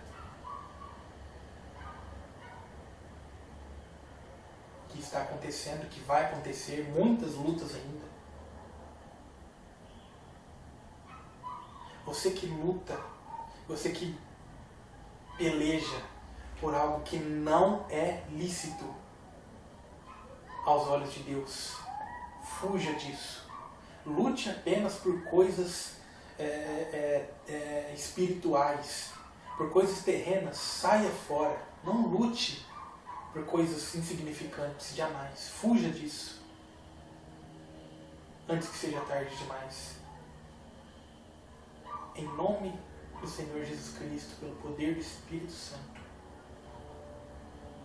que está acontecendo, que vai acontecer, muitas lutas ainda. Você que luta, você que peleja por algo que não é lícito aos olhos de Deus, fuja disso. Lute apenas por coisas espirituais, por coisas terrenas. Saia fora. Não lute por coisas insignificantes, jamais. Fuja disso antes que seja tarde demais. Em nome do Senhor Jesus Cristo, pelo poder do Espírito Santo,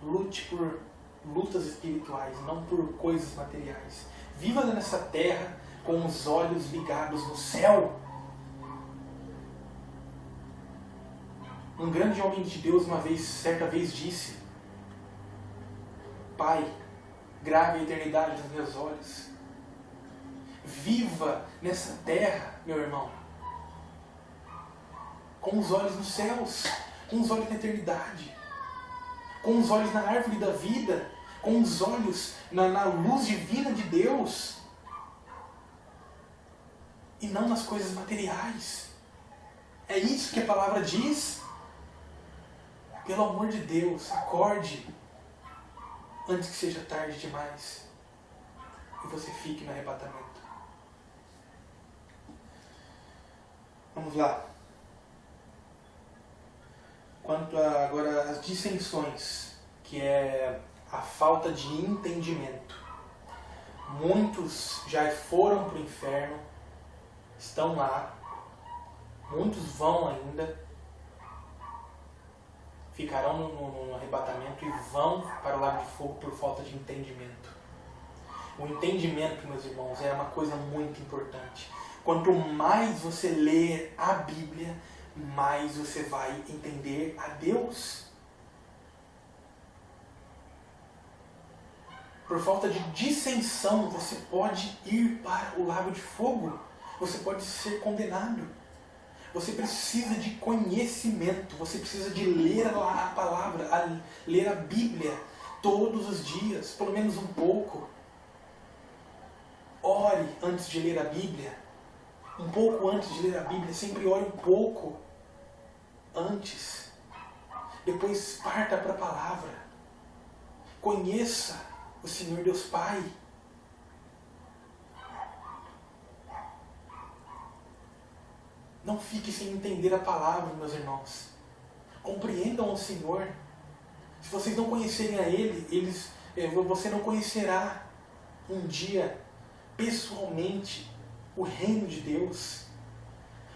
lute por lutas espirituais, não por coisas materiais. Viva nessa terra com os olhos ligados no céu. Um grande homem de Deus certa vez disse: Pai, grave a eternidade nos meus olhos. Viva nessa terra, meu irmão, com os olhos nos céus, com os olhos na eternidade, com os olhos na árvore da vida, com os olhos na luz divina de Deus, e não nas coisas materiais. É isso que a palavra diz. Pelo amor de Deus, acorde antes que seja tarde demais e você fique no arrebatamento. Vamos lá. Quanto agora às dissensões, que é a falta de entendimento. Muitos já foram para o inferno, estão lá, muitos vão ainda, ficarão no arrebatamento e vão para o lago de fogo por falta de entendimento. O entendimento, meus irmãos, é uma coisa muito importante. Quanto mais você ler a Bíblia, mais você vai entender a Deus. Por falta de dissensão, você pode ir para o lago de fogo. Você pode ser condenado. Você precisa de conhecimento. Você precisa de ler a palavra, ler a Bíblia todos os dias, pelo menos um pouco. Ore antes de ler a Bíblia. Um pouco antes de ler a Bíblia. Sempre ore um pouco antes. Depois parta para a palavra. Conheça o Senhor Deus Pai. Não fique sem entender a palavra, meus irmãos. Compreendam o Senhor. Se vocês não conhecerem a Ele, você não conhecerá um dia, pessoalmente, o reino de Deus.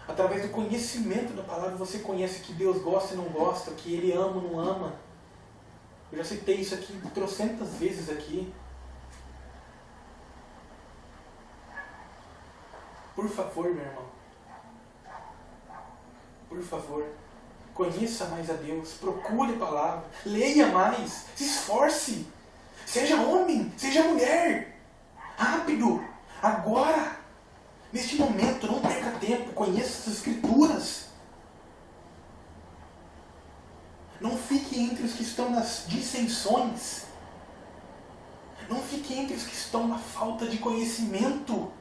Através do conhecimento da palavra, você conhece que Deus gosta e não gosta, que Ele ama ou não ama. Eu já citei isso aqui trocentas vezes aqui. Por favor, meu irmão. Por favor, conheça mais a Deus, procure a palavra, leia mais, se esforce, seja homem, seja mulher, rápido, agora, neste momento, não perca tempo, conheça as Escrituras. Não fique entre os que estão nas dissensões, não fique entre os que estão na falta de conhecimento,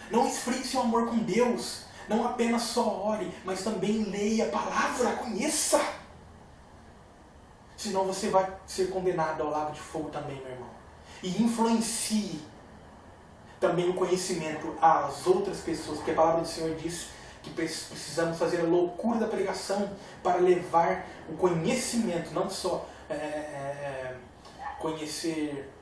não esfrie seu amor com Deus. Não apenas só ore, mas também leia a palavra, conheça. Senão você vai ser condenado ao lago de fogo também, meu irmão. E influencie também o conhecimento às outras pessoas, porque a palavra do Senhor diz que precisamos fazer a loucura da pregação para levar o conhecimento, não só conhecer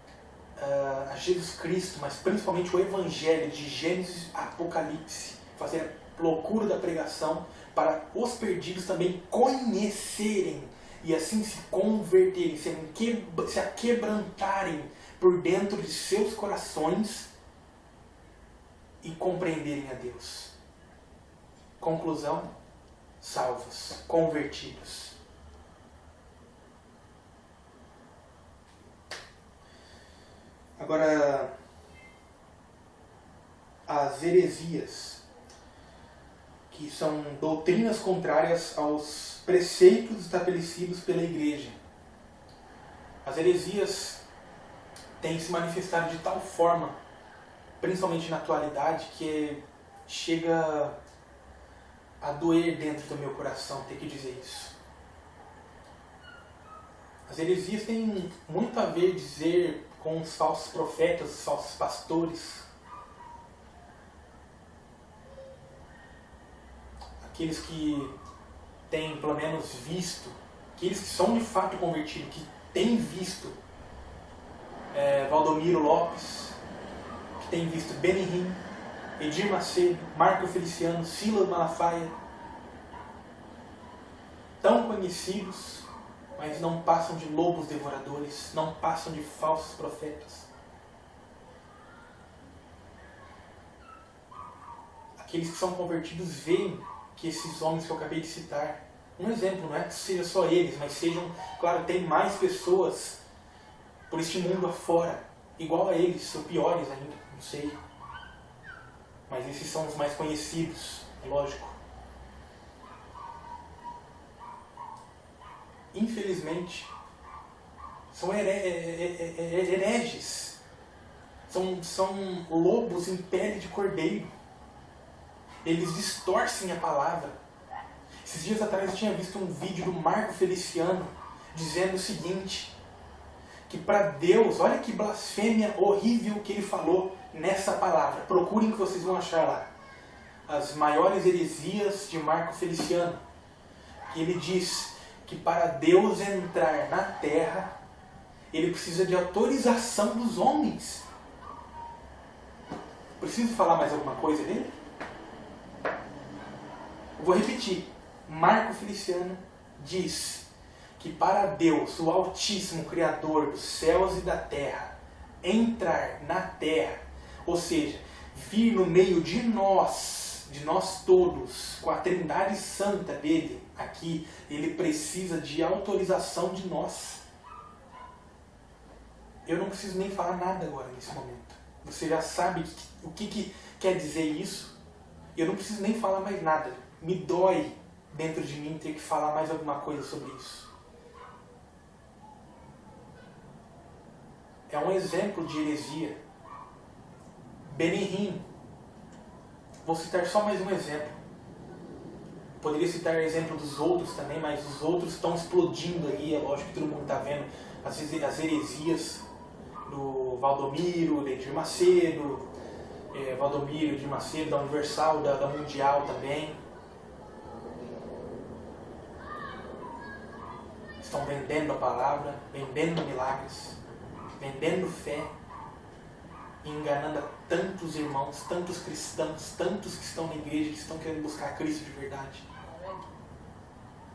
a Jesus Cristo, mas principalmente o Evangelho de Gênesis a Apocalipse, fazer a loucura da pregação para os perdidos também conhecerem e assim se converterem, se aquebrantarem por dentro de seus corações e compreenderem a Deus. Conclusão: salvos, convertidos. Agora, as heresias, que são doutrinas contrárias aos preceitos estabelecidos pela Igreja. As heresias têm se manifestado de tal forma, principalmente na atualidade, que chega a doer dentro do meu coração ter que dizer isso. As heresias têm muito a ver dizer com os falsos profetas, os falsos pastores, aqueles que têm pelo menos visto, aqueles que são de fato convertidos, que têm visto Valdomiro Lopes, que têm visto Benihim, Edir Macedo, Marco Feliciano, Silas Malafaia, tão conhecidos, mas não passam de lobos devoradores, não passam de falsos profetas. Aqueles que são convertidos veem que esses homens que eu acabei de citar, um exemplo, não é que seja só eles, mas sejam, claro, tem mais pessoas por este mundo afora, igual a eles, ou piores ainda, não sei. Mas esses são os mais conhecidos, é lógico. Infelizmente, são hereges. São lobos em pele de cordeiro. Eles distorcem a palavra. Esses dias atrás eu tinha visto um vídeo do Marco Feliciano dizendo o seguinte, que para Deus, olha que blasfêmia horrível que ele falou nessa palavra. Procurem que vocês vão achar lá. As maiores heresias de Marco Feliciano. Que ele diz que para Deus entrar na terra, ele precisa de autorização dos homens. Preciso falar mais alguma coisa dele? Eu vou repetir. Marco Feliciano diz que para Deus, o Altíssimo Criador dos céus e da terra, entrar na terra, ou seja, vir no meio de nós todos, com a Trindade Santa dele aqui, ele precisa de autorização de nós. Eu não preciso nem falar nada agora nesse momento. Você já sabe o que quer dizer isso. Eu não preciso nem falar mais nada. Me dói dentro de mim ter que falar mais alguma coisa sobre isso. É um exemplo de heresia. Benihim. Vou citar só mais um exemplo. Poderia citar exemplo dos outros também, mas os outros estão explodindo aí. É lógico que todo mundo está vendo as heresias do Valdomiro, de Edir Macedo, Valdomiro, Edir Macedo, da Universal, da Mundial também. Estão vendendo a palavra, vendendo milagres, vendendo fé, e enganando a tantos irmãos, tantos cristãos, tantos que estão na igreja, que estão querendo buscar Cristo de verdade.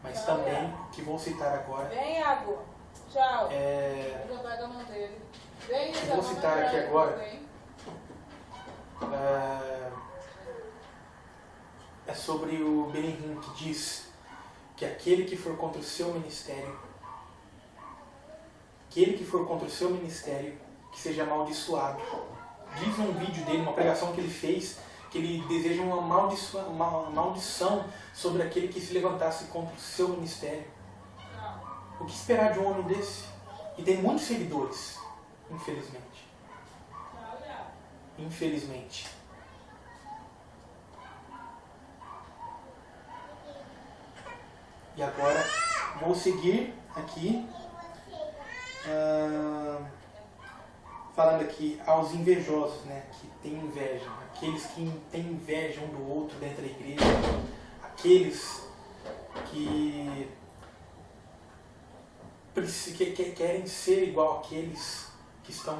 Mas também, que vou citar agora... Vem, Iago. Tchau. Eu já pego a mão dele. Vem, que vou citar aqui agora... É sobre o Benihim, que diz que aquele que for contra o seu ministério, que seja amaldiçoado. Diz num vídeo dele, uma pregação que ele fez, que ele deseja uma maldição sobre aquele que se levantasse contra o seu ministério. O que esperar de um homem desse? E tem muitos seguidores, infelizmente. Infelizmente. E agora vou seguir aqui, falando aqui aos invejosos, né, que têm inveja, aqueles que têm inveja um do outro dentro da igreja, aqueles que querem ser igual àqueles que estão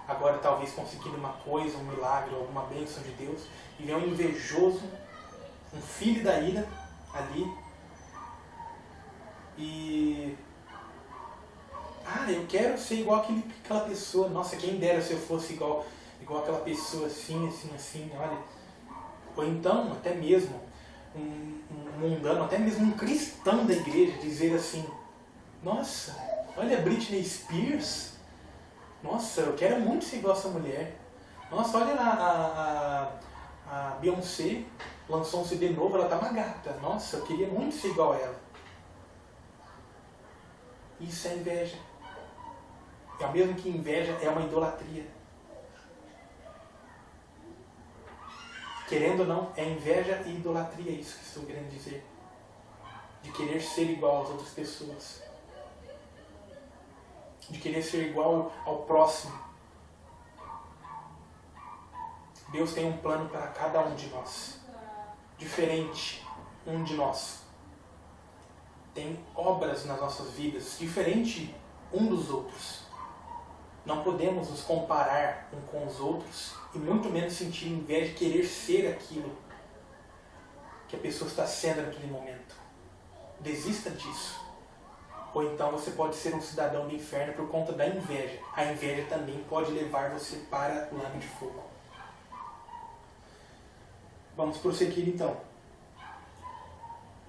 agora talvez conseguindo uma coisa, um milagre, alguma bênção de Deus, e vem um invejoso, um filho da ira ali, e eu quero ser igual aquela pessoa, nossa, quem dera se eu fosse igual aquela pessoa, assim, olha. Ou então, até mesmo, um mundano, até mesmo um cristão da igreja, dizer assim, nossa, olha a Britney Spears, nossa, eu quero muito ser igual essa mulher. Nossa, olha lá, a Beyoncé lançou um CD novo, ela tá uma gata. Nossa, eu queria muito ser igual a ela. Isso é inveja. É o mesmo que inveja é uma idolatria. Querendo ou não, é inveja e idolatria, é isso que estou querendo dizer. De querer ser igual às outras pessoas. De querer ser igual ao próximo. Deus tem um plano para cada um de nós. Diferente um de nós. Tem obras nas nossas vidas, diferente um dos outros. Não podemos nos comparar um com os outros e muito menos sentir inveja de querer ser aquilo que a pessoa está sendo naquele momento. Desista disso. Ou então você pode ser um cidadão do inferno por conta da inveja. A inveja também pode levar você para o lago de fogo. Vamos prosseguir então.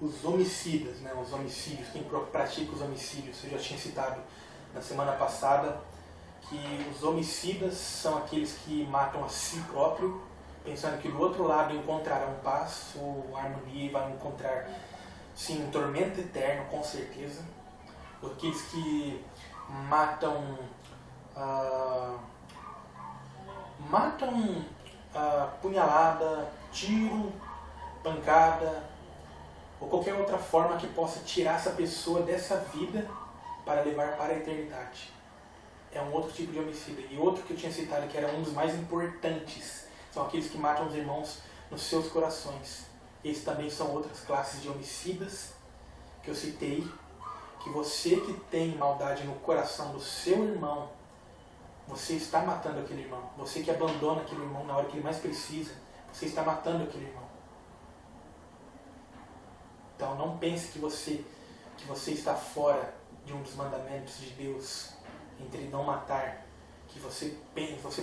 Os homicidas, né? Os homicídios, quem pratica os homicídios, eu já tinha citado na semana passada que os homicidas são aqueles que matam a si próprio, pensando que do outro lado encontrarão paz ou harmonia e vão encontrar, sim, um tormento eterno, com certeza. Aqueles que matam punhalada, tiro, pancada, ou qualquer outra forma que possa tirar essa pessoa dessa vida para levar para a eternidade. É um outro tipo de homicida. E outro que eu tinha citado, que era um dos mais importantes, são aqueles que matam os irmãos nos seus corações. Esses também são outras classes de homicidas que eu citei, que você que tem maldade no coração do seu irmão, você está matando aquele irmão. Você que abandona aquele irmão na hora que ele mais precisa, você está matando aquele irmão. Então não pense que você está fora de um dos mandamentos de Deus, entre não matar, que você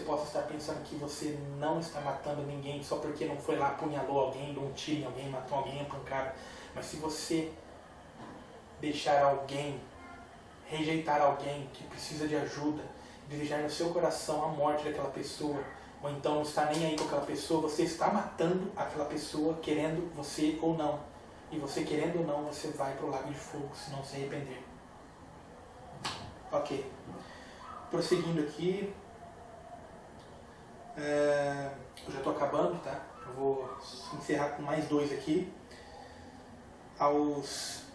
possa estar pensando que você não está matando ninguém só porque não foi lá, apunhalou alguém, deu um tiro em alguém, matou alguém a pancada. Mas se você deixar alguém, rejeitar alguém que precisa de ajuda, desejar no seu coração a morte daquela pessoa, ou então não está nem aí com aquela pessoa, você está matando aquela pessoa, querendo você ou não. E você querendo ou não, você vai para o lago de fogo, se não se arrepender. Ok. Prosseguindo aqui. Eu já estou acabando, tá? Eu vou encerrar com mais 2 aqui.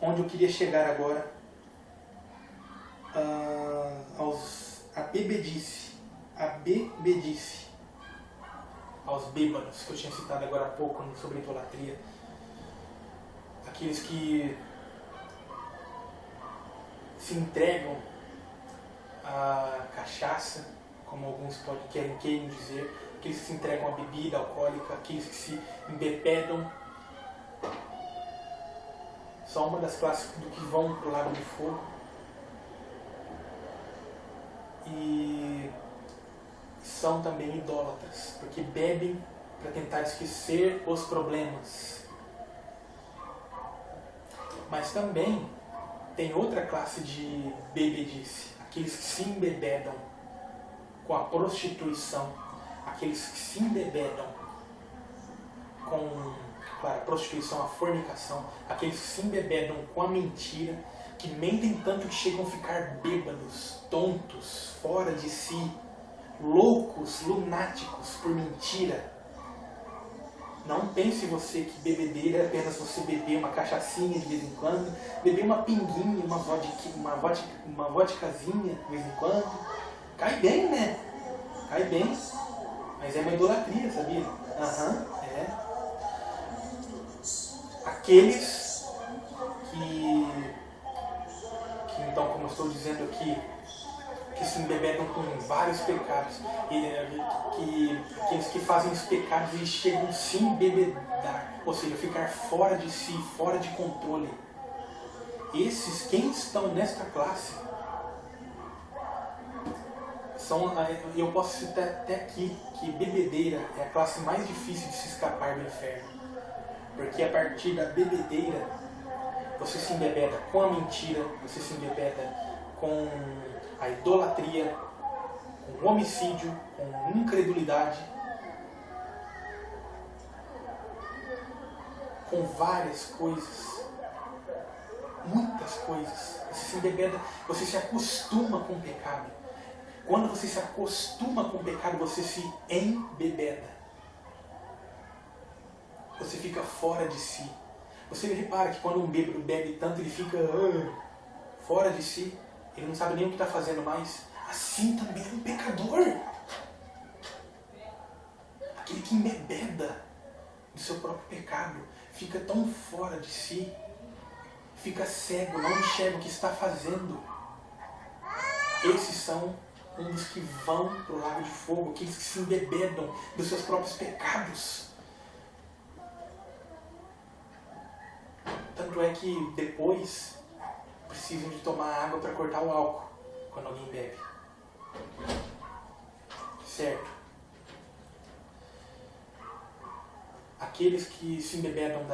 Onde eu queria chegar agora. A bebedice. Aos bêbados, que eu tinha citado agora há pouco sobre idolatria. Aqueles que se entregam à cachaça, como alguns querem dizer, aqueles que se entregam à bebida alcoólica, aqueles que se embebedam, são uma das classes do que vão para o lago de fogo. E são também idólatras, porque bebem para tentar esquecer os problemas. Mas também tem outra classe de bebedice, aqueles que se embebedam com a prostituição, aqueles que se embebedam com, claro, a prostituição, a fornicação, aqueles que se embebedam com a mentira, que mentem tanto que chegam a ficar bêbados, tontos, fora de si, loucos, lunáticos por mentira. Não pense você que bebedeira é apenas você beber uma cachaçinha de vez em quando, beber uma pinguinha, uma vodkazinha de vez em quando. Cai bem, né? Cai bem. Mas é uma idolatria, sabia? É. Aqueles que então, como eu estou dizendo aqui, que se embebedam com vários pecados. Aqueles que fazem os pecados e chegam a se embebedar, ou seja, ficar fora de si, fora de controle. Esses, quem estão nesta classe, eu posso citar até aqui que bebedeira é a classe mais difícil de se escapar do inferno. Porque a partir da bebedeira, você se embebeda com a mentira, você se embebeda com a idolatria, com o homicídio, com incredulidade, com várias coisas, muitas coisas. Você se embebeda, você se acostuma com o pecado. Quando você se acostuma com o pecado, você se embebeda. Você fica fora de si. Você repara que quando um bêbado bebe tanto, ele fica fora de si. Ele não sabe nem o que está fazendo mais. Assim também é um pecador. Aquele que embebeda do seu próprio pecado fica tão fora de si, fica cego, não enxerga o que está fazendo. Esses são um dos que vão para o lago de fogo, aqueles que se embebedam dos seus próprios pecados. Tanto é que depois precisam de tomar água para cortar o álcool quando alguém bebe. Certo? Aqueles que se embebedam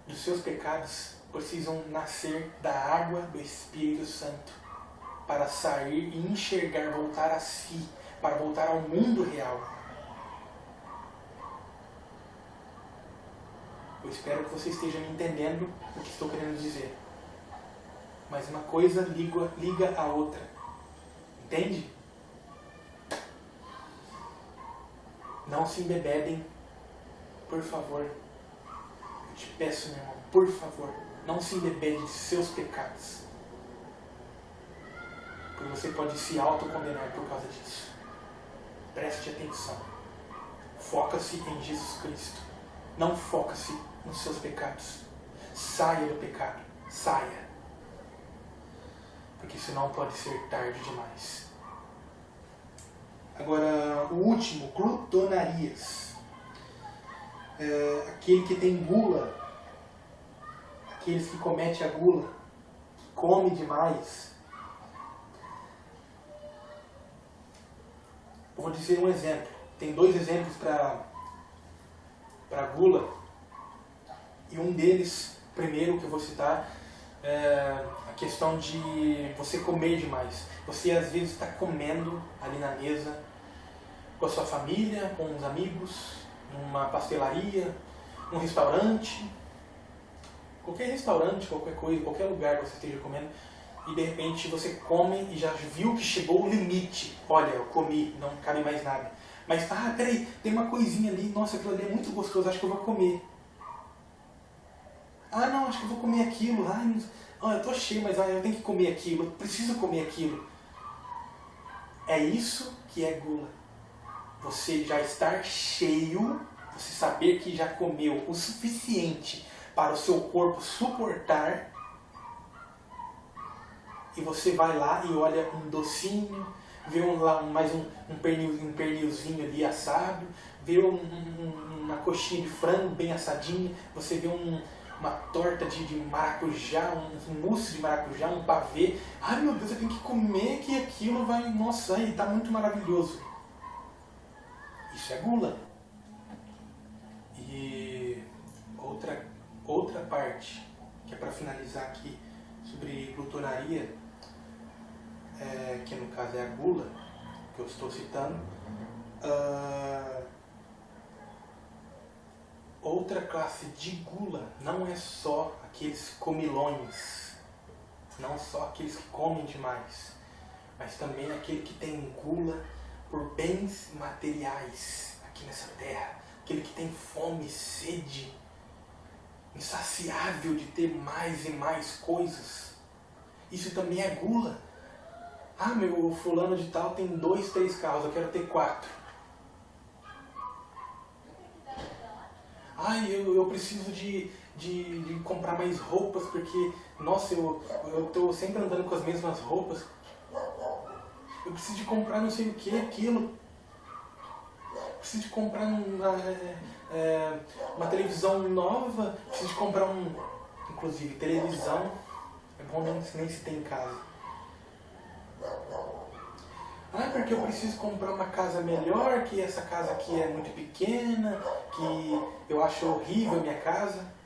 dos seus pecados precisam nascer da água do Espírito Santo para sair e enxergar, voltar a si, para voltar ao mundo real. Eu espero que você esteja me entendendo o que estou querendo dizer. Mas uma coisa liga a outra. Entende? Não se embebedem, por favor. Eu te peço, meu irmão, por favor, não se embebede de seus pecados. Porque você pode se autocondenar por causa disso. Preste atenção. Foca-se em Jesus Cristo. Não foca-se nos seus pecados. Saia do pecado. Saia. Porque senão pode ser tarde demais. Agora, o último, glutonarias. Aquele que tem gula. Aqueles que cometem a gula. Que come demais. Eu vou dizer um exemplo. Tem 2 exemplos para gula. E um deles, primeiro que eu vou citar, é a questão de você comer demais. Você às vezes está comendo ali na mesa com a sua família, com os amigos, numa pastelaria, num restaurante, qualquer restaurante, qualquer coisa, qualquer lugar que você esteja comendo, e de repente você come e já viu que chegou o limite. Olha, eu comi, não cabe mais nada. Mas, peraí, tem uma coisinha ali, nossa, aquilo ali é muito gostoso, acho que eu vou comer. Não, acho que eu vou comer aquilo. Eu tô cheio, mas eu tenho que comer aquilo, eu preciso comer aquilo. É isso que é gula. Você já estar cheio, você saber que já comeu o suficiente para o seu corpo suportar, e você vai lá e olha um docinho, vê mais um pernilzinho ali assado, vê uma coxinha de frango bem assadinha, você vê uma torta de maracujá, um mousse de maracujá, um pavê. Ai meu Deus, eu tenho que comer que aquilo vai... Nossa, aí tá muito maravilhoso. Isso é gula. E outra parte, que é para finalizar aqui, sobre glutonaria, que no caso é a gula, que eu estou citando. Outra classe de gula não é só aqueles comilões, não só aqueles que comem demais, mas também aquele que tem gula por bens materiais aqui nessa terra, aquele que tem fome e sede, insaciável de ter mais e mais coisas. Isso também é gula. Meu fulano de tal tem 2, 3 carros, eu quero ter 4. Eu preciso de comprar mais roupas porque, nossa, eu estou sempre andando com as mesmas roupas. Eu preciso de comprar não sei o que, aquilo. Eu preciso de comprar uma televisão nova. Eu preciso de comprar inclusive, televisão. É bom nem se tem em casa. Porque eu preciso comprar uma casa melhor, que essa casa aqui é muito pequena, que eu acho horrível a minha casa.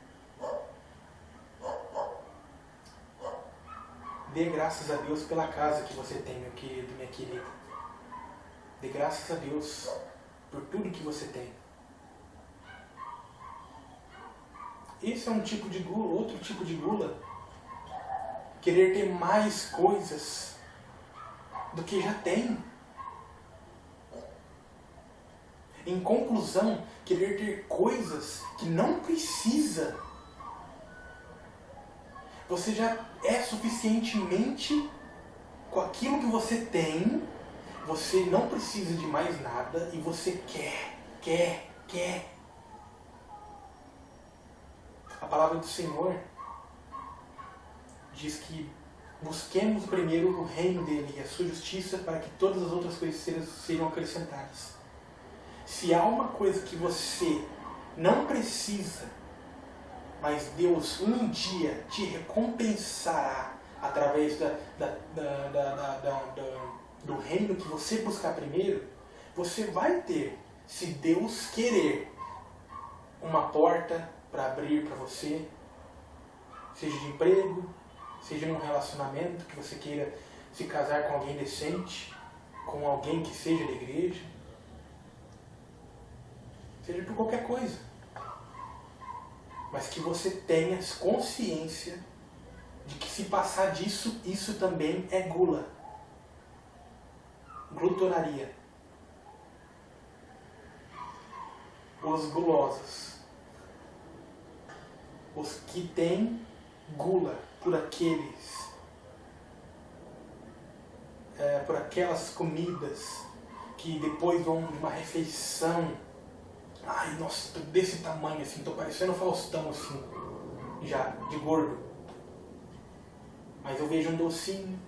Dê graças a Deus pela casa que você tem, meu querido, minha querida. Dê graças a Deus por tudo que você tem. Esse é um tipo de gula, outro tipo de gula. Querer ter mais coisas do que já tem. Em conclusão, querer ter coisas que não precisa. Você já é suficientemente com aquilo que você tem, você não precisa de mais nada e você quer. A palavra do Senhor diz que busquemos primeiro o reino dele e a sua justiça para que todas as outras coisas sejam acrescentadas. Se há uma coisa que você não precisa, mas Deus um dia te recompensará através do reino que você buscar primeiro, você vai ter, se Deus querer, uma porta para abrir para você, seja de emprego, seja num relacionamento que você queira se casar com alguém decente, com alguém que seja da igreja, seja por qualquer coisa. Mas que você tenha consciência de que se passar disso, isso também é gula. Glutonaria. Os gulosos. Os que têm gula por por aquelas comidas que depois vão de uma refeição. Ai, nossa, tô desse tamanho assim, tô parecendo um Faustão assim, já, de gordo. Mas eu vejo um docinho,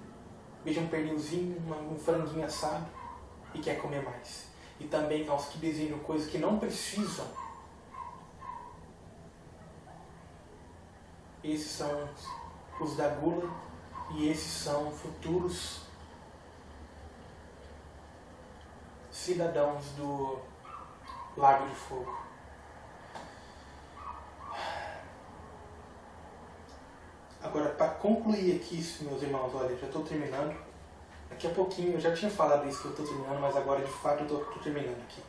vejo um pernilzinho, um franguinho assado e quer comer mais. E também aos que desejam coisas que não precisam. Esses são os da gula e esses são futuros cidadãos do Lago de Fogo. Agora, para concluir aqui isso, meus irmãos, olha, já estou terminando. Daqui a pouquinho, eu já tinha falado isso que eu estou terminando, mas agora de fato eu estou terminando aqui.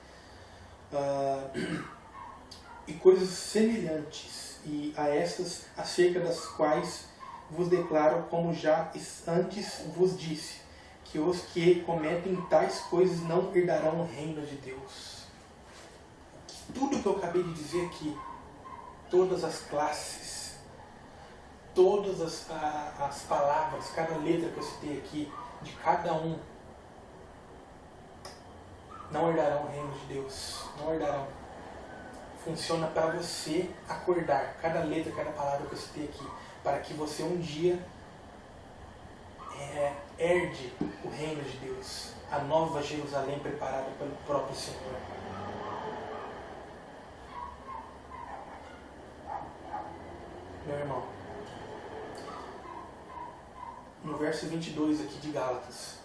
E coisas semelhantes e a estas, acerca das quais vos declaro, como já antes vos disse, que os que cometem tais coisas não herdarão o reino de Deus. Tudo que eu acabei de dizer aqui, todas as classes, todas as palavras, cada letra que eu citei aqui, de cada um, não herdarão o reino de Deus. Não herdarão. Funciona para você acordar cada letra, cada palavra que eu citei aqui, para que você um dia herde o reino de Deus, a nova Jerusalém preparada pelo próprio Senhor. Meu irmão, no verso 22 aqui de Gálatas,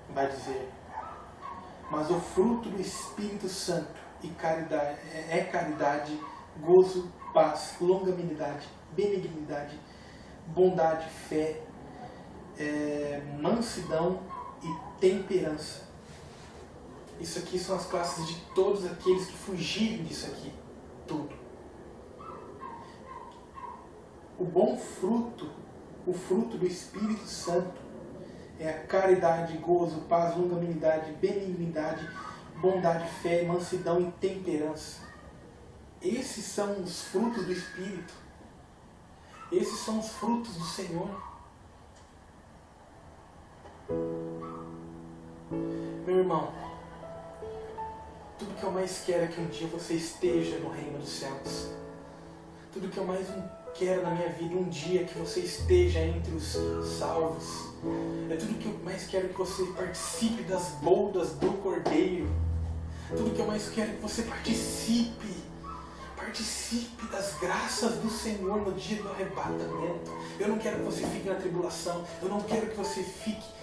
vai dizer: mas o fruto do Espírito Santo é caridade, gozo, paz, longanimidade, benignidade, bondade, fé, mansidão e temperança. Isso aqui são as classes de todos aqueles que fugirem disso aqui, tudo. O bom fruto, o fruto do Espírito Santo, é a caridade, gozo, paz, longanimidade, benignidade, bondade, fé, mansidão e temperança. Esses são os frutos do Espírito. Esses são os frutos do Senhor. Meu irmão, tudo que eu mais quero é que um dia você esteja no reino dos céus. Tudo que eu mais quero na minha vida, um dia que você esteja entre os salvos. É tudo que eu mais quero que você participe das bodas do Cordeiro. Tudo que eu mais quero que você participe das graças do Senhor no dia do arrebatamento. Eu não quero que você fique na tribulação. Eu não quero que você fique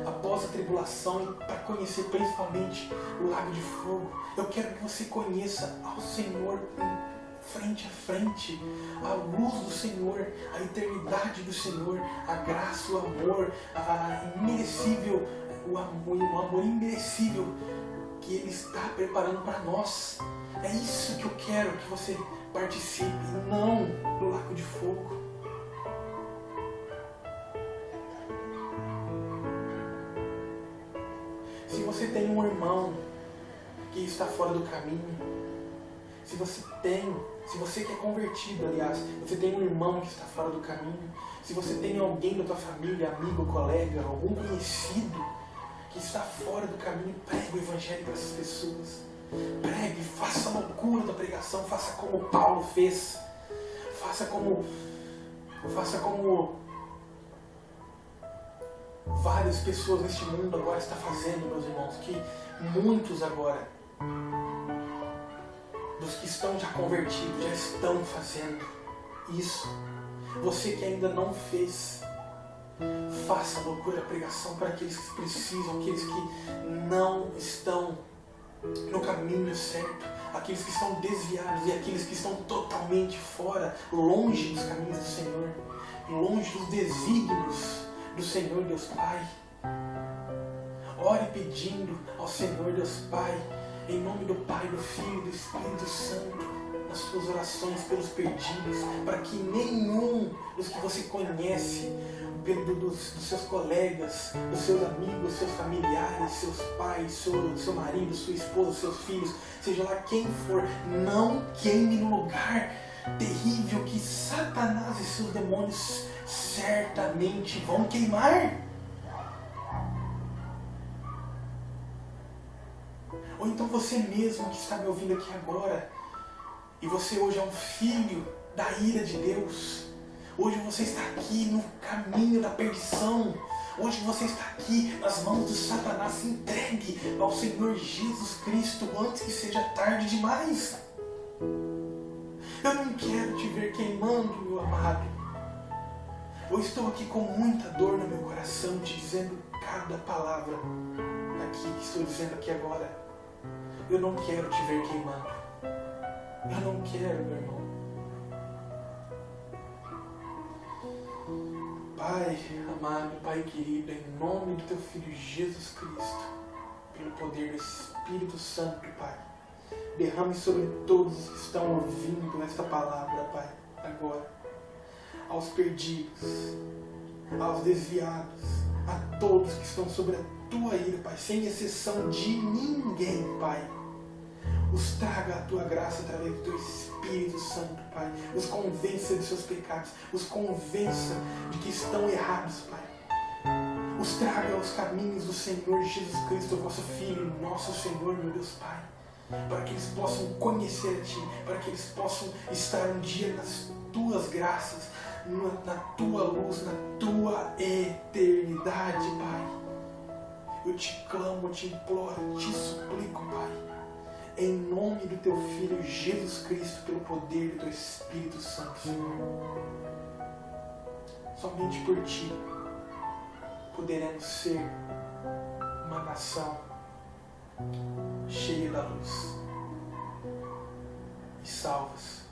após a tribulação para conhecer principalmente o lago de fogo. Eu quero que você conheça ao Senhor frente a frente, a luz do Senhor, a eternidade do Senhor, a graça, o amor, o amor imerecível que Ele está preparando para nós. É isso que eu quero que você participe, não do lago de fogo. Se você tem um irmão que está fora do caminho, se você que é convertido, aliás, você tem um irmão que está fora do caminho, se você tem alguém da tua família, amigo, colega, algum conhecido que está fora do caminho, pregue o Evangelho para essas pessoas. Pregue, faça a loucura da pregação, faça como Paulo fez. Faça como várias pessoas neste mundo agora estão fazendo, meus irmãos, que muitos agora, dos que estão já convertidos, já estão fazendo isso. Você que ainda não fez, faça a loucura da pregação para aqueles que precisam, aqueles que não estão no caminho certo, aqueles que estão desviados e aqueles que estão totalmente fora, longe dos caminhos do Senhor, longe dos desígnios do Senhor Deus Pai. Ore pedindo ao Senhor Deus Pai, em nome do Pai, do Filho e do Espírito Santo, nas suas orações pelos perdidos, para que nenhum dos que você conhece, dos seus colegas, dos seus amigos, seus familiares, seus pais, seu marido, sua esposa, seus filhos, seja lá quem for, não queime no lugar terrível que Satanás e seus demônios certamente vão queimar. Ou então você mesmo que está me ouvindo aqui agora, e você hoje é um filho da ira de Deus. Hoje você está aqui no caminho da perdição. Hoje você está aqui nas mãos de Satanás. Se entregue ao Senhor Jesus Cristo antes que seja tarde demais. Eu não quero te ver queimando, meu amado. Eu estou aqui com muita dor no meu coração, te dizendo cada palavra aqui que estou dizendo aqui agora. Eu não quero te ver queimando. Eu não quero, meu irmão. Pai amado, Pai querido, em nome do Teu Filho Jesus Cristo, pelo poder do Espírito Santo, Pai, derrame sobre todos os que estão ouvindo esta palavra, Pai, agora, aos perdidos, aos desviados, a todos que estão sobre a Tua ira, Pai, sem exceção de ninguém, Pai. Os traga a Tua graça através do Teu Espírito Santo, Pai. Os convença de seus pecados. Os convença de que estão errados, Pai. Os traga aos caminhos do Senhor Jesus Cristo, vosso Filho, nosso Senhor, meu Deus, Pai. Para que eles possam conhecer a Ti. Para que eles possam estar um dia nas Tuas graças, na Tua luz, na Tua eternidade, Pai. Eu te clamo, eu te imploro, eu te suplico, Pai. Em nome do Teu Filho Jesus Cristo, pelo poder do Teu Espírito Santo, Senhor. Somente por Ti poderemos ser uma nação cheia da luz e salvas.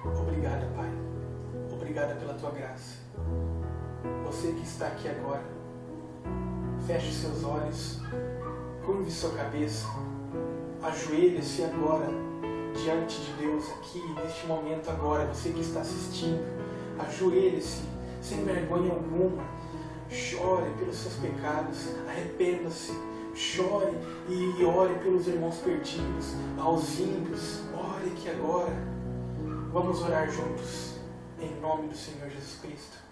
Obrigada, Pai. Obrigada pela Tua graça. Você que está aqui agora, feche seus olhos, curve sua cabeça, ajoelhe-se agora diante de Deus aqui, neste momento agora. Você que está assistindo, ajoelhe-se sem vergonha alguma, chore pelos seus pecados, arrependa-se, chore e ore pelos irmãos perdidos, aos ímpios. Ore aqui agora. Vamos orar juntos. Em nome do Senhor Jesus Cristo.